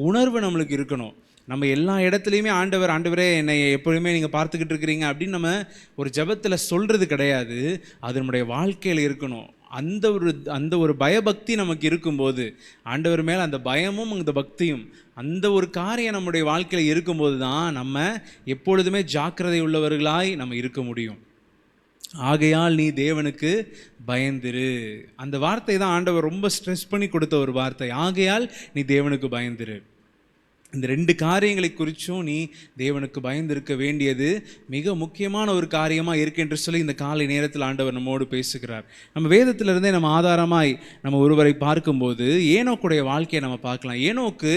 உணர்வு நம்மளுக்கு இருக்கணும். நம்ம எல்லா இடத்துலையுமே ஆண்டவரே என்னை எப்பொழுதுமே நீங்கள் பார்த்துக்கிட்டு இருக்கிறீங்க அப்படின்னு நம்ம ஒரு ஜெபத்தில் சொல்கிறது கிடையாது, அது நம்முடைய வாழ்க்கையில் இருக்கணும். அந்த ஒரு பயபக்தி நமக்கு இருக்கும்போது, ஆண்டவர் மேலே அந்த பயமும் அந்த பக்தியும் அந்த ஒரு காரியம் நம்முடைய வாழ்க்கையில் இருக்கும்போது தான் நம்ம எப்பொழுதுமே ஜாக்கிரதை உள்ளவர்களாய் நம்ம இருக்க முடியும். ஆகையால் நீ தேவனுக்கு பயந்திரு. அந்த வார்த்தை தான் ஆண்டவர் ரொம்ப ஸ்ட்ரெஸ் பண்ணி கொடுத்த ஒரு வார்த்தை. ஆகையால் நீ தேவனுக்கு பயந்திரு. இந்த 2 காரியங்களை குறித்தும் நீ தேவனுக்கு பயந்திருக்க வேண்டியது மிக முக்கியமான ஒரு காரியமாக இருக்கு என்று சொல்லி இந்த காலை நேரத்தில் ஆண்டவர் நம்மோடு பேசுகிறார். நம்ம வேதத்திலிருந்தே நம்ம ஆதாரமாய் நம்ம ஒருவரை பார்க்கும்போது ஏனோக்குடைய வாழ்க்கையை நம்ம பார்க்கலாம். ஏனோக்கு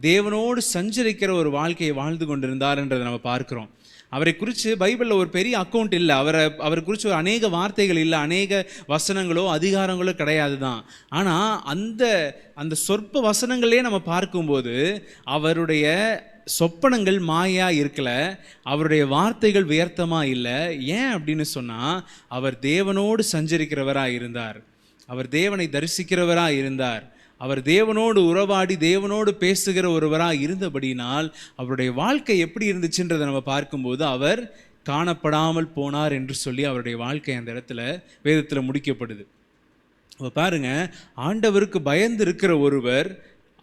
தேவனோடு சஞ்சரிக்கிற ஒரு வாழ்க்கையை வாழ்ந்து கொண்டிருந்தார் என்றதை நம்ம பார்க்கிறோம். அவரை குறித்து பைபிளில் ஒரு பெரிய அக்கௌண்ட் இல்லை, அவரை குறித்து ஒரு அநேக வார்த்தைகள் இல்லை, அநேக வசனங்களோ அதிகாரங்களோ கிடையாது தான். ஆனால் அந்த சொற்ப வசனங்களே நம்ம பார்க்கும்போது அவருடைய சொப்பனங்கள் மாயா இருக்கல, அவருடைய வார்த்தைகள் வியர்த்தமாக இல்லை. ஏன் அப்படின்னு சொன்னால் அவர் தேவனோடு சஞ்சரிக்கிறவராக இருந்தார், அவர் தேவனை தரிசிக்கிறவராக இருந்தார், அவர் தேவனோடு உறவாடி தேவனோடு பேசுகிற ஒருவராக இருந்தபடினால் அவருடைய வாழ்க்கை எப்படி இருந்துச்சுன்றதை நம்ம பார்க்கும்போது அவர் காணப்படாமல் போனார் என்று சொல்லி அவருடைய வாழ்க்கை அந்த இடத்துல வேதத்தில் முடிக்கப்படுது. அப்போ பாருங்க, ஆண்டவருக்கு பயந்து இருக்கிற ஒருவர்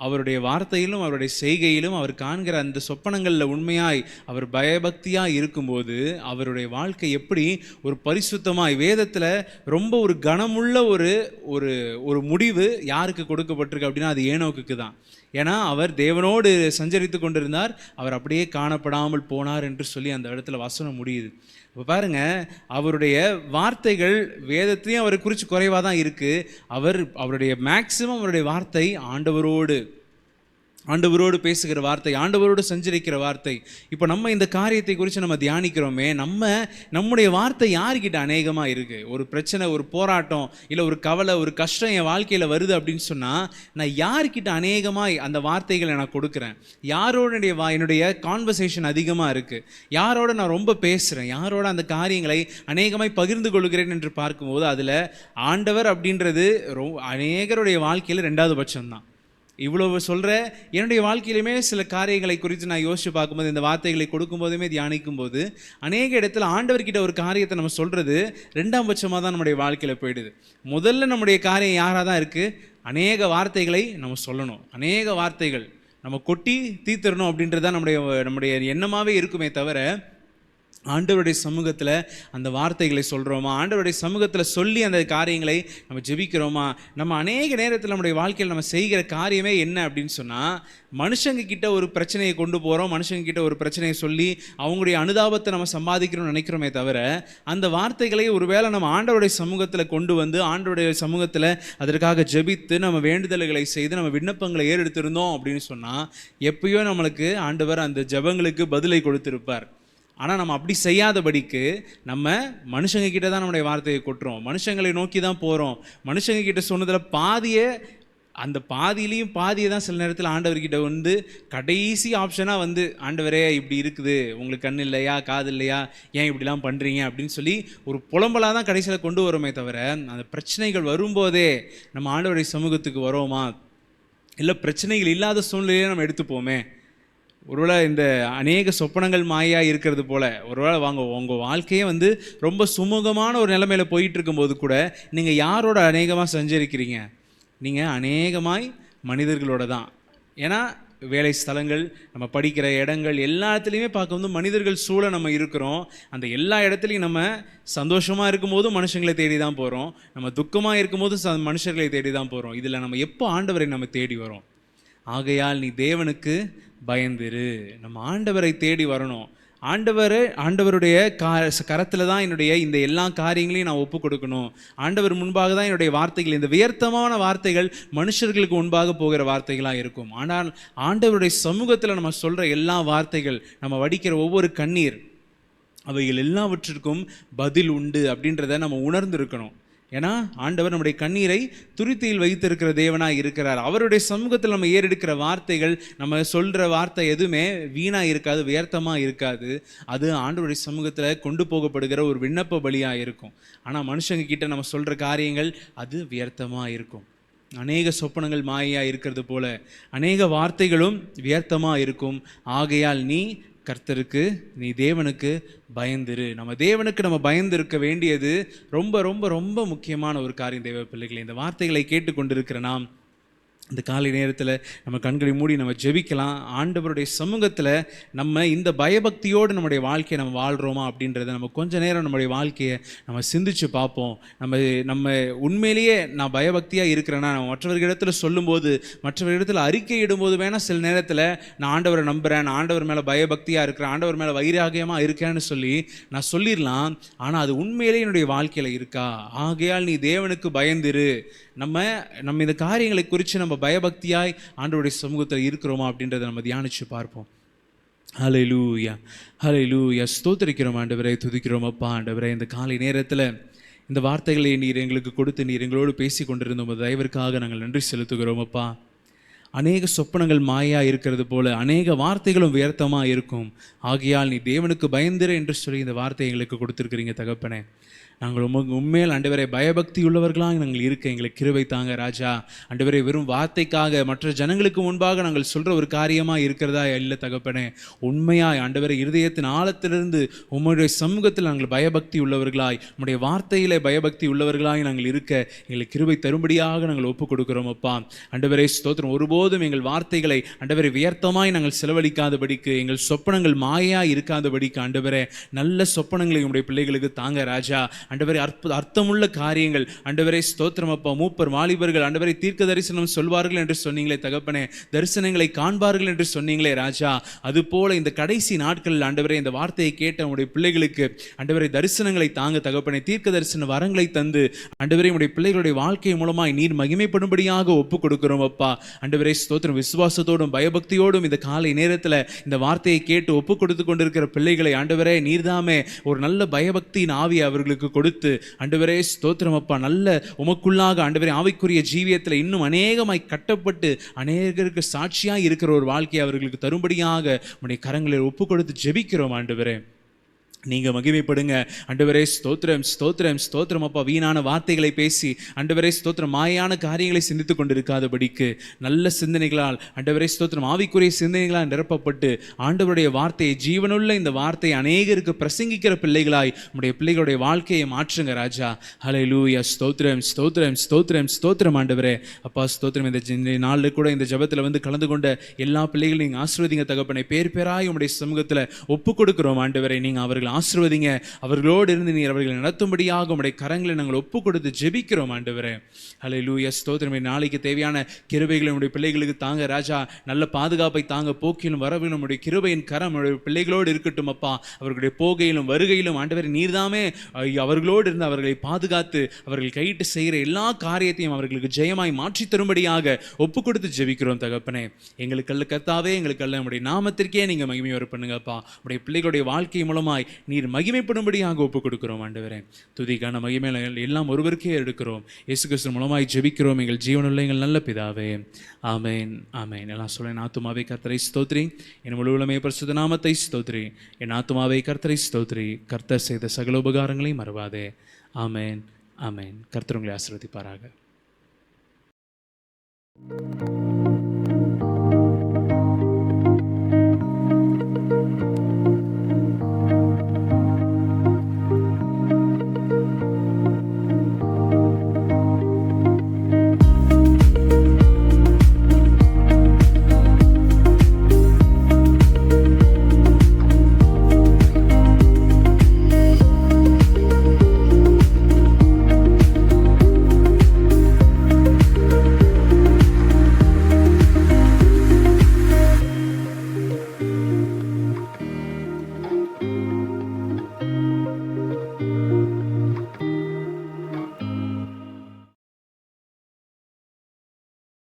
அவருடைய வார்த்தையிலும் அவருடைய செய்கையிலும் அவர் காண்கிற அந்த சொப்பனங்களில் உண்மையாய் அவர் பயபக்தியாக இருக்கும்போது அவருடைய வாழ்க்கை எப்படி ஒரு பரிசுத்தமாய், வேதத்தில் ரொம்ப ஒரு கனமுள்ள ஒரு முடிவு யாருக்கு கொடுக்கப்பட்டிருக்கு அப்படின்னா அது ஏனோக்குக்கு தான். ஏன்னா அவர் தேவனோடு சஞ்சரித்து கொண்டிருந்தார், அவர் அப்படியே காணப்படாமல் போனார் என்று சொல்லி அந்த இடத்துல வசனம் முடியுது. இப்போ பாருங்க, அவருடைய வார்த்தைகள் வேதத்தையும் அவரை குறித்து குறைவாக தான் இருக்குது. அவருடைய மேக்சிமம் அவருடைய வார்த்தை ஆண்டவரோடு பேசுகிற வார்த்தை, ஆண்டவரோடு சஞ்சரிக்கிற வார்த்தை. இப்போ நம்ம இந்த காரியத்தை குறித்து நம்ம தியானிக்கிறோமே, நம்முடைய வார்த்தை யார்கிட்ட அநேகமாக இருக்குது? ஒரு பிரச்சனை, ஒரு போராட்டம், இல்லை ஒரு கவலை, ஒரு கஷ்டம் என் வாழ்க்கையில் வருது அப்படின்னு சொன்னால் நான் யார்கிட்ட அநேகமாக அந்த வார்த்தைகளை நான் கொடுக்குறேன்? யாரோட என்னுடைய கான்வர்சேஷன் அதிகமாக இருக்குது? யாரோட நான் ரொம்ப பேசுகிறேன்? யாரோட அந்த காரியங்களை அநேகமாய் பகிர்ந்து கொள்கிறேன் என்று பார்க்கும்போது அதில் ஆண்டவர் அப்படின்றது அநேகருடைய வாழ்க்கையில் 2வது பட்சம்தான். இவ்வளவு சொல்கிற என்னுடைய வாழ்க்கையிலுமே சில காரியங்களை குறித்து நான் யோசித்து பார்க்கும்போது, இந்த வார்த்தைகளை கொடுக்கும்போதுமே தியானிக்கும் போது அநேக இடத்துல ஆண்டவர்கிட்ட ஒரு காரியத்தை நம்ம சொல்கிறது 2ஆம் பட்சமாக தான் நம்முடைய வாழ்க்கையில் போயிடுது. முதல்ல நம்முடைய காரியம் யாராக தான் இருக்குது? அநேக வார்த்தைகளை நம்ம சொல்லணும், அநேக வார்த்தைகள் நம்ம கொட்டி தீர்த்தரணும் அப்படின்றது தான் நம்முடைய எண்ணமாகவே இருக்குமே தவிர ஆண்டவருடைய சமூகத்தில் அந்த வார்த்தைகளை சொல்கிறோமா? ஆண்டவருடைய சமூகத்தில் சொல்லி அந்த காரியங்களை நம்ம ஜெபிக்கிறோமா? நம்ம அநேக நேரத்தில் நம்முடைய வாழ்க்கையில் நம்ம செய்கிற காரியமே என்ன அப்படின்னு சொன்னால், மனுஷங்க கிட்ட ஒரு பிரச்சனையை கொண்டு போகிறோம், மனுஷங்க கிட்ட ஒரு பிரச்சனையை சொல்லி அவங்களுடைய அனுதாபத்தை நம்ம சம்பாதிக்கணும்னு நினைக்கிறோமே தவிர அந்த வார்த்தைகளை ஒருவேளை நம்ம ஆண்டவருடைய சமூகத்தில் கொண்டு வந்து ஆண்டவருடைய சமூகத்தில் அதற்காக ஜெபித்து நம்ம வேண்டுதல்களை செய்து நம்ம விண்ணப்பங்களை ஏறெடுத்திருந்தோம் அப்படின்னு சொன்னால் எப்பயோ நம்மளுக்கு ஆண்டவர் அந்த ஜெபங்களுக்கு பதிலை கொடுத்திருப்பார். ஆனால் நம்ம அப்படி செய்யாதபடிக்கு நம்ம மனுஷங்க கிட்ட தான் நம்முடைய வார்த்தையை கொட்டுறோம், மனுஷங்களை நோக்கி தான் போகிறோம். மனுஷங்க கிட்ட சொன்னதில் அந்த பாதியை தான் சில நேரத்தில் ஆண்டவர்கிட்ட வந்து கடைசி ஆப்ஷனாக வந்து, ஆண்டவரே இப்படி இருக்குது, உங்களுக்கு கண் இல்லையா, காது இல்லையா, ஏன் இப்படிலாம் பண்ணுறீங்க அப்படின்னு சொல்லி ஒரு புலம்பலாக தான் கடைசியில் கொண்டு வரோமே தவிர அந்த பிரச்சனைகள் வரும்போதே நம்ம ஆண்டவருடைய சமூகத்துக்கு வரோமா? இல்லை பிரச்சனைகள் இல்லாத சூழ்நிலையை நம்ம எடுத்துப்போமே. ஒருவேளை இந்த அநேக சொப்பனங்கள் மாயாக இருக்கிறது போல் ஒருவேளை உங்கள் வாழ்க்கையே வந்து ரொம்ப சுமூகமான ஒரு நிலைமையில் போயிட்டு இருக்கும்போது கூட நீங்கள் யாரோட அநேகமாக சஞ்சரிக்கிறீங்க? நீங்கள் அநேகமாய் மனிதர்களோட தான். ஏன்னா வேலை ஸ்தலங்கள், நம்ம படிக்கிற இடங்கள், எல்லாத்துலேயுமே பார்க்கும்போது மனிதர்கள் சூழ நம்ம இருக்கிறோம். அந்த எல்லா இடத்துலையும் நம்ம சந்தோஷமாக இருக்கும்போதும் மனுஷங்களை தேடி தான் போகிறோம், நம்ம துக்கமாக இருக்கும்போதும் மனுஷர்களை தேடி தான் போகிறோம். இதில் நம்ம எப்போ ஆண்டவரை நம்ம தேடி வரோம்? ஆகையால் நீ தேவனுக்கு பயந்திரு. நம்ம ஆண்டவரை தேடி வரணும். ஆண்டவருடைய கரத்தில் தான் என்னுடைய இந்த எல்லா காரியங்களையும் நான் ஒப்பு கொடுக்கணும். ஆண்டவர் முன்பாக தான் என்னுடைய வார்த்தைகள், இந்த வியர்த்தமான வார்த்தைகள் மனுஷர்களுக்கு முன்பாக போகிற வார்த்தைகளாக இருக்கும். ஆனால் ஆண்டவருடைய சமூகத்தில் நம்ம சொல்கிற எல்லா வார்த்தைகள், நம்ம வடிக்கிற ஒவ்வொரு கண்ணீர், அவைகள் எல்லாவற்றிற்கும் பதில் உண்டு அப்படின்றத நம்ம உணர்ந்திருக்கணும். ஏன்னா ஆண்டவர் நம்முடைய கண்ணீரை துருத்தியில் வைத்திருக்கிற தேவனாக இருக்கிறார். அவருடைய சமூகத்தில் நம்ம ஏறெடுக்கிற வார்த்தைகள், நம்ம சொல்கிற வார்த்தை எதுவுமே வீணாக இருக்காது, வியர்த்தமாக இருக்காது. அது ஆண்டவருடைய சமூகத்தில் கொண்டு போகப்படுகிற ஒரு விண்ணப்ப பலியாக இருக்கும். ஆனால் மனுஷங்க கிட்ட நம்ம சொல்கிற காரியங்கள் அது வியர்த்தமாக இருக்கும். அநேக சொப்பனங்கள் மாயாக இருக்கிறது போல அநேக வார்த்தைகளும் வியர்த்தமாக இருக்கும். ஆகையால் நீ கர்த்தருக்கு, நீ தேவனுக்கு பயந்திரு. நம்ம தேவனுக்கு நம்ம பயந்து இருக்க வேண்டியது ரொம்ப ரொம்ப ரொம்ப முக்கியமான ஒரு காரியம். தேவ பிள்ளைகளை, இந்த வார்த்தைகளை கேட்டுக்கொண்டிருக்கிற நாம் இந்த காலை நேரத்தில் நம்ம கண்களை மூடி நம்ம ஜெபிக்கலாம். ஆண்டவருடைய சமூகத்தில் நம்ம இந்த பயபக்தியோடு நம்முடைய வாழ்க்கையை நம்ம வாழ்கிறோமா அப்படின்றத நம்ம கொஞ்ச நேரம் நம்முடைய வாழ்க்கையை நம்ம சிந்திச்சு பார்ப்போம். நம்ம உண்மையிலேயே நான் பயபக்தியாக இருக்கிறேன்னா, நம்ம மற்றவர்களிடத்தில் சொல்லும்போது, மற்றவர்களிடத்தில் அறிக்கை இடும்போது வேணால் சில நேரத்தில் நான் ஆண்டவரை நம்புகிறேன், நான் ஆண்டவர் மேலே பயபக்தியாக இருக்கிறேன், ஆண்டவர் மேலே வைராகியமாக இருக்கேன்னு சொல்லி நான் சொல்லிடலாம். ஆனால் அது உண்மையிலேயே என்னுடைய வாழ்க்கையில் இருக்கா? ஆகையால் நீ தேவனுக்கு பயந்திரு. நம்ம இந்த காரியங்களை குறித்து நம்ம பயபக்தியாய் ஆண்டவருடைய சமூகத்தில் இருக்கிறோமா அப்படின்றத நம்ம தியானித்து பார்ப்போம். ஹல்லேலூயா, ஹல்லேலூயா. ஸ்தோத்திரிக்கிறோம் ஆண்டவரை, துதிக்கிறோம் அப்பா. ஆண்டவரை, இந்த காலை நேரத்தில் இந்த வார்த்தைகளை நீர் எங்களுக்கு கொடுத்து நீர் எங்களோடு பேசி கொண்டிருந்த உமது தயவிற்காக நாங்கள் நன்றி செலுத்துகிறோம் அப்பா. அநேக சொப்பனங்கள் மாயா இருக்கிறது போல அநேக வார்த்தைகளும் வியர்த்தமாக இருக்கும். ஆகையால் நீ தேவனுக்கு பயந்திரு என்று சொல்லி இந்த வார்த்தையை எங்களுக்கு கொடுத்துருக்கிறீங்க தகப்பனே. நாங்கள் உண்மையில் ஆண்டவரை பயபக்தி உள்ளவர்களாக நாங்கள் இருக்க எங்களுக்கு கிருபை தாங்க ராஜா. ஆண்டவரை, வெறும் வார்த்தைக்காக மற்ற ஜனங்களுக்கு முன்பாக நாங்கள் சொல்கிற ஒரு காரியமாக இருக்கிறதா இல்லை தகப்பனே. உண்மையாய் ஆண்டவரை இருதயத்தின் ஆழத்திலிருந்து உம்முடைய சமூகத்தில் நாங்கள் பயபக்தி உள்ளவர்களாய், உம்முடைய வார்த்தையிலே பயபக்தி உள்ளவர்களாய் நாங்கள் இருக்க எங்களுக்கு கிருபை தரும்படியாக நாங்கள் ஒப்புக் கொடுக்கிறோம் அப்பா. ஆண்டவரே ஸ்தோத்திரம். ஒருபோதும் எங்கள் வார்த்தைகளை ஆண்டவரை வியர்த்தமாய் நாங்கள் செலவழிக்காதபடிக்கு, எங்கள் சொப்பனங்கள் மாயாய் இருக்காதபடிக்கு ஆண்டவரே, நல்ல சொப்பனங்களை உம்முடைய பிள்ளைகளுக்கு தாங்க ராஜா. ஆண்டவரே, அர்த்தமுள்ள காரியங்கள் ஆண்டவரே ஸ்தோத்திரம் அப்பா. மூப்பர் வாலிபர்கள் ஆண்டவரை தீர்க்க தரிசனம் சொல்வார்கள் என்று சொன்னீங்களே தகப்பனே, தரிசனங்களை காண்பார்கள் என்று சொன்னீங்களே ராஜா. அதுபோல இந்த கடைசி நாட்களில் ஆண்டவரே, இந்த வார்த்தையை கேட்ட உடைய பிள்ளைகளுக்கு ஆண்டவரை தரிசனங்களை தாங்க தகப்பனே. தீர்க்க தரிசன வரங்களை தந்து ஆண்டவரே, உடைய பிள்ளைகளுடைய வாழ்க்கை மூலமாய் நீர் மகிமைப்படும்படியாக ஒப்புக் கொடுக்கிறோம் அப்பா. ஆண்டவரே ஸ்தோத்திரம். விசுவாசத்தோடும் பயபக்தியோடும் இந்த காலை நேரத்தில் இந்த வார்த்தையை கேட்டு ஒப்புக் கொடுத்து கொண்டிருக்கிற பிள்ளைகளை ஆண்டவரே, நீர்தாமே ஒரு நல்ல பயபக்தியின் ஆவியை அவர்களுக்கு கொடுத்து ஆண்டவரே ஸ்தோத்திரம் அப்பா, நல்ல உமக்குள்ளாக ஆண்டவரே ஆவிக்குரிய ஜீவியத்தில் இன்னும் அநேகமாய் கட்டப்பட்டு அநேகருக்கு சாட்சியாய் இருக்கிற ஒரு வாழ்க்கையை அவர்களுக்கு தரும்படியாக உம்முடைய கரங்களில் ஒப்பு கொடுத்து ஜெபிக்கிறோம் ஆண்டவரே. நீங்கள் மகிமைப்படுங்க ஆண்டவரே. ஸ்தோத்திரம் ஸ்தோத்திரம் ஸ்தோத்திரம் அப்பா. வீணான வார்த்தைகளை பேசி ஆண்டவரே ஸ்தோத்திரம் மாயான காரியங்களை சிந்தித்து கொண்டிருக்காதபடிக்கு நல்ல சிந்தனைகளால் ஆண்டவரே ஸ்தோத்திரம் ஆவிக்குரிய சிந்தனைகளால் நிரப்பப்பட்டு ஆண்டவருடைய வார்த்தையை, ஜீவனுள்ள இந்த வார்த்தையை அநேகருக்கு பிரசங்கிக்கிற பிள்ளைகளாய் உம்முடைய பிள்ளைகளுடைய வாழ்க்கையை மாற்றுங்க ராஜா. ஹல்லேலூயா. ஸ்தோத்திரம் ஸ்தோத்திரம் ஸ்தோத்திரம் ஸ்தோத்திரம் ஆண்டவரே அப்பா. ஸ்தோத்திரம். இந்த நாளில் கூட இந்த ஜெபத்தில் வந்து கலந்து கொண்ட எல்லா பிள்ளைகளையும் நீங்கள் ஆசீர்வதிங்க தகப்பனை. பேர் பேராய் உம்முடைய சமூகத்தில் ஒப்புக் கொடுக்கிறோம் ஆண்டவரை. நீங்கள் அவர்கள் ஆசீர்வதிங்க. அவர்களோடு இருந்து நீர் அவர்களை நடத்தும்படியாக உம்முடைய கரங்களை நாங்கள் ஒப்பு கொடுத்து ஜெபிக்கிறோம் ஆண்டவரே. ஹல்லேலூயா. ஸ்தோத்திரம். நாளைக்கு தேவையான கிருபைகளை உம்முடைய பிள்ளைகளுக்கு தாங்க ராஜா. நல்ல பாதுகாப்பை தாங்க. போக்கிலும் வரவிலும் உம்முடைய கிருபையின் கரம் உம்முடைய பிள்ளைகளோடு இருக்கட்டும் அப்பா. அவர்களுடைய போகையிலும் வருகையிலும் ஆண்டவரே நீர்தாமே அவர்களோடு இருந்து அவர்களை பாதுகாத்து அவர்கள் கையிட்டு செய்கிற எல்லா காரியத்தையும் அவர்களுக்கு ஜெயமாய் மாற்றி தரும்படியாக ஒப்பு கொடுத்து ஜெபிக்கிறோம் தகப்பனே. எங்களுக்கு அல்ல கர்த்தாவே, எங்களுக்கு அல்ல, உம்முடைய நாமத்திற்கே நீங்கள் மகிமை வர பண்ணுங்கப்பா. உம்முடைய பிள்ளைகளுடைய வாழ்க்கை மூலமாய் நீர் மகிமைப்படும்படியாக ஒப்புக் கொடுக்கிறோம் ஆண்டவரே. துதிக்கான மகிமை எல்லாம் ஒருவருக்கே எடுக்கிறோம். இயேசு கிறிஸ்து மூலமாய் ஜெபிக்கிறோம் எங்கள் ஜீவனுள்ள எங்கள் நல்ல பிதாவே. ஆமென் ஆமென். எல்லாம் சொல்ல, என் ஆத்துமாவே கர்த்தரை ஸ்தோத்ரி, என் முழு உள்ளமே பரிசுத்த நாமத்தை ஸ்தோத்ரி. என் ஆத்துமாவே கர்த்தரை ஸ்தோத்ரி, கர்த்தர் செய்த சகல உபகாரங்களையும் மறவாதே. ஆமென் ஆமென். கர்த்தர் உங்களை ஆசீர்வதிப்பாராக.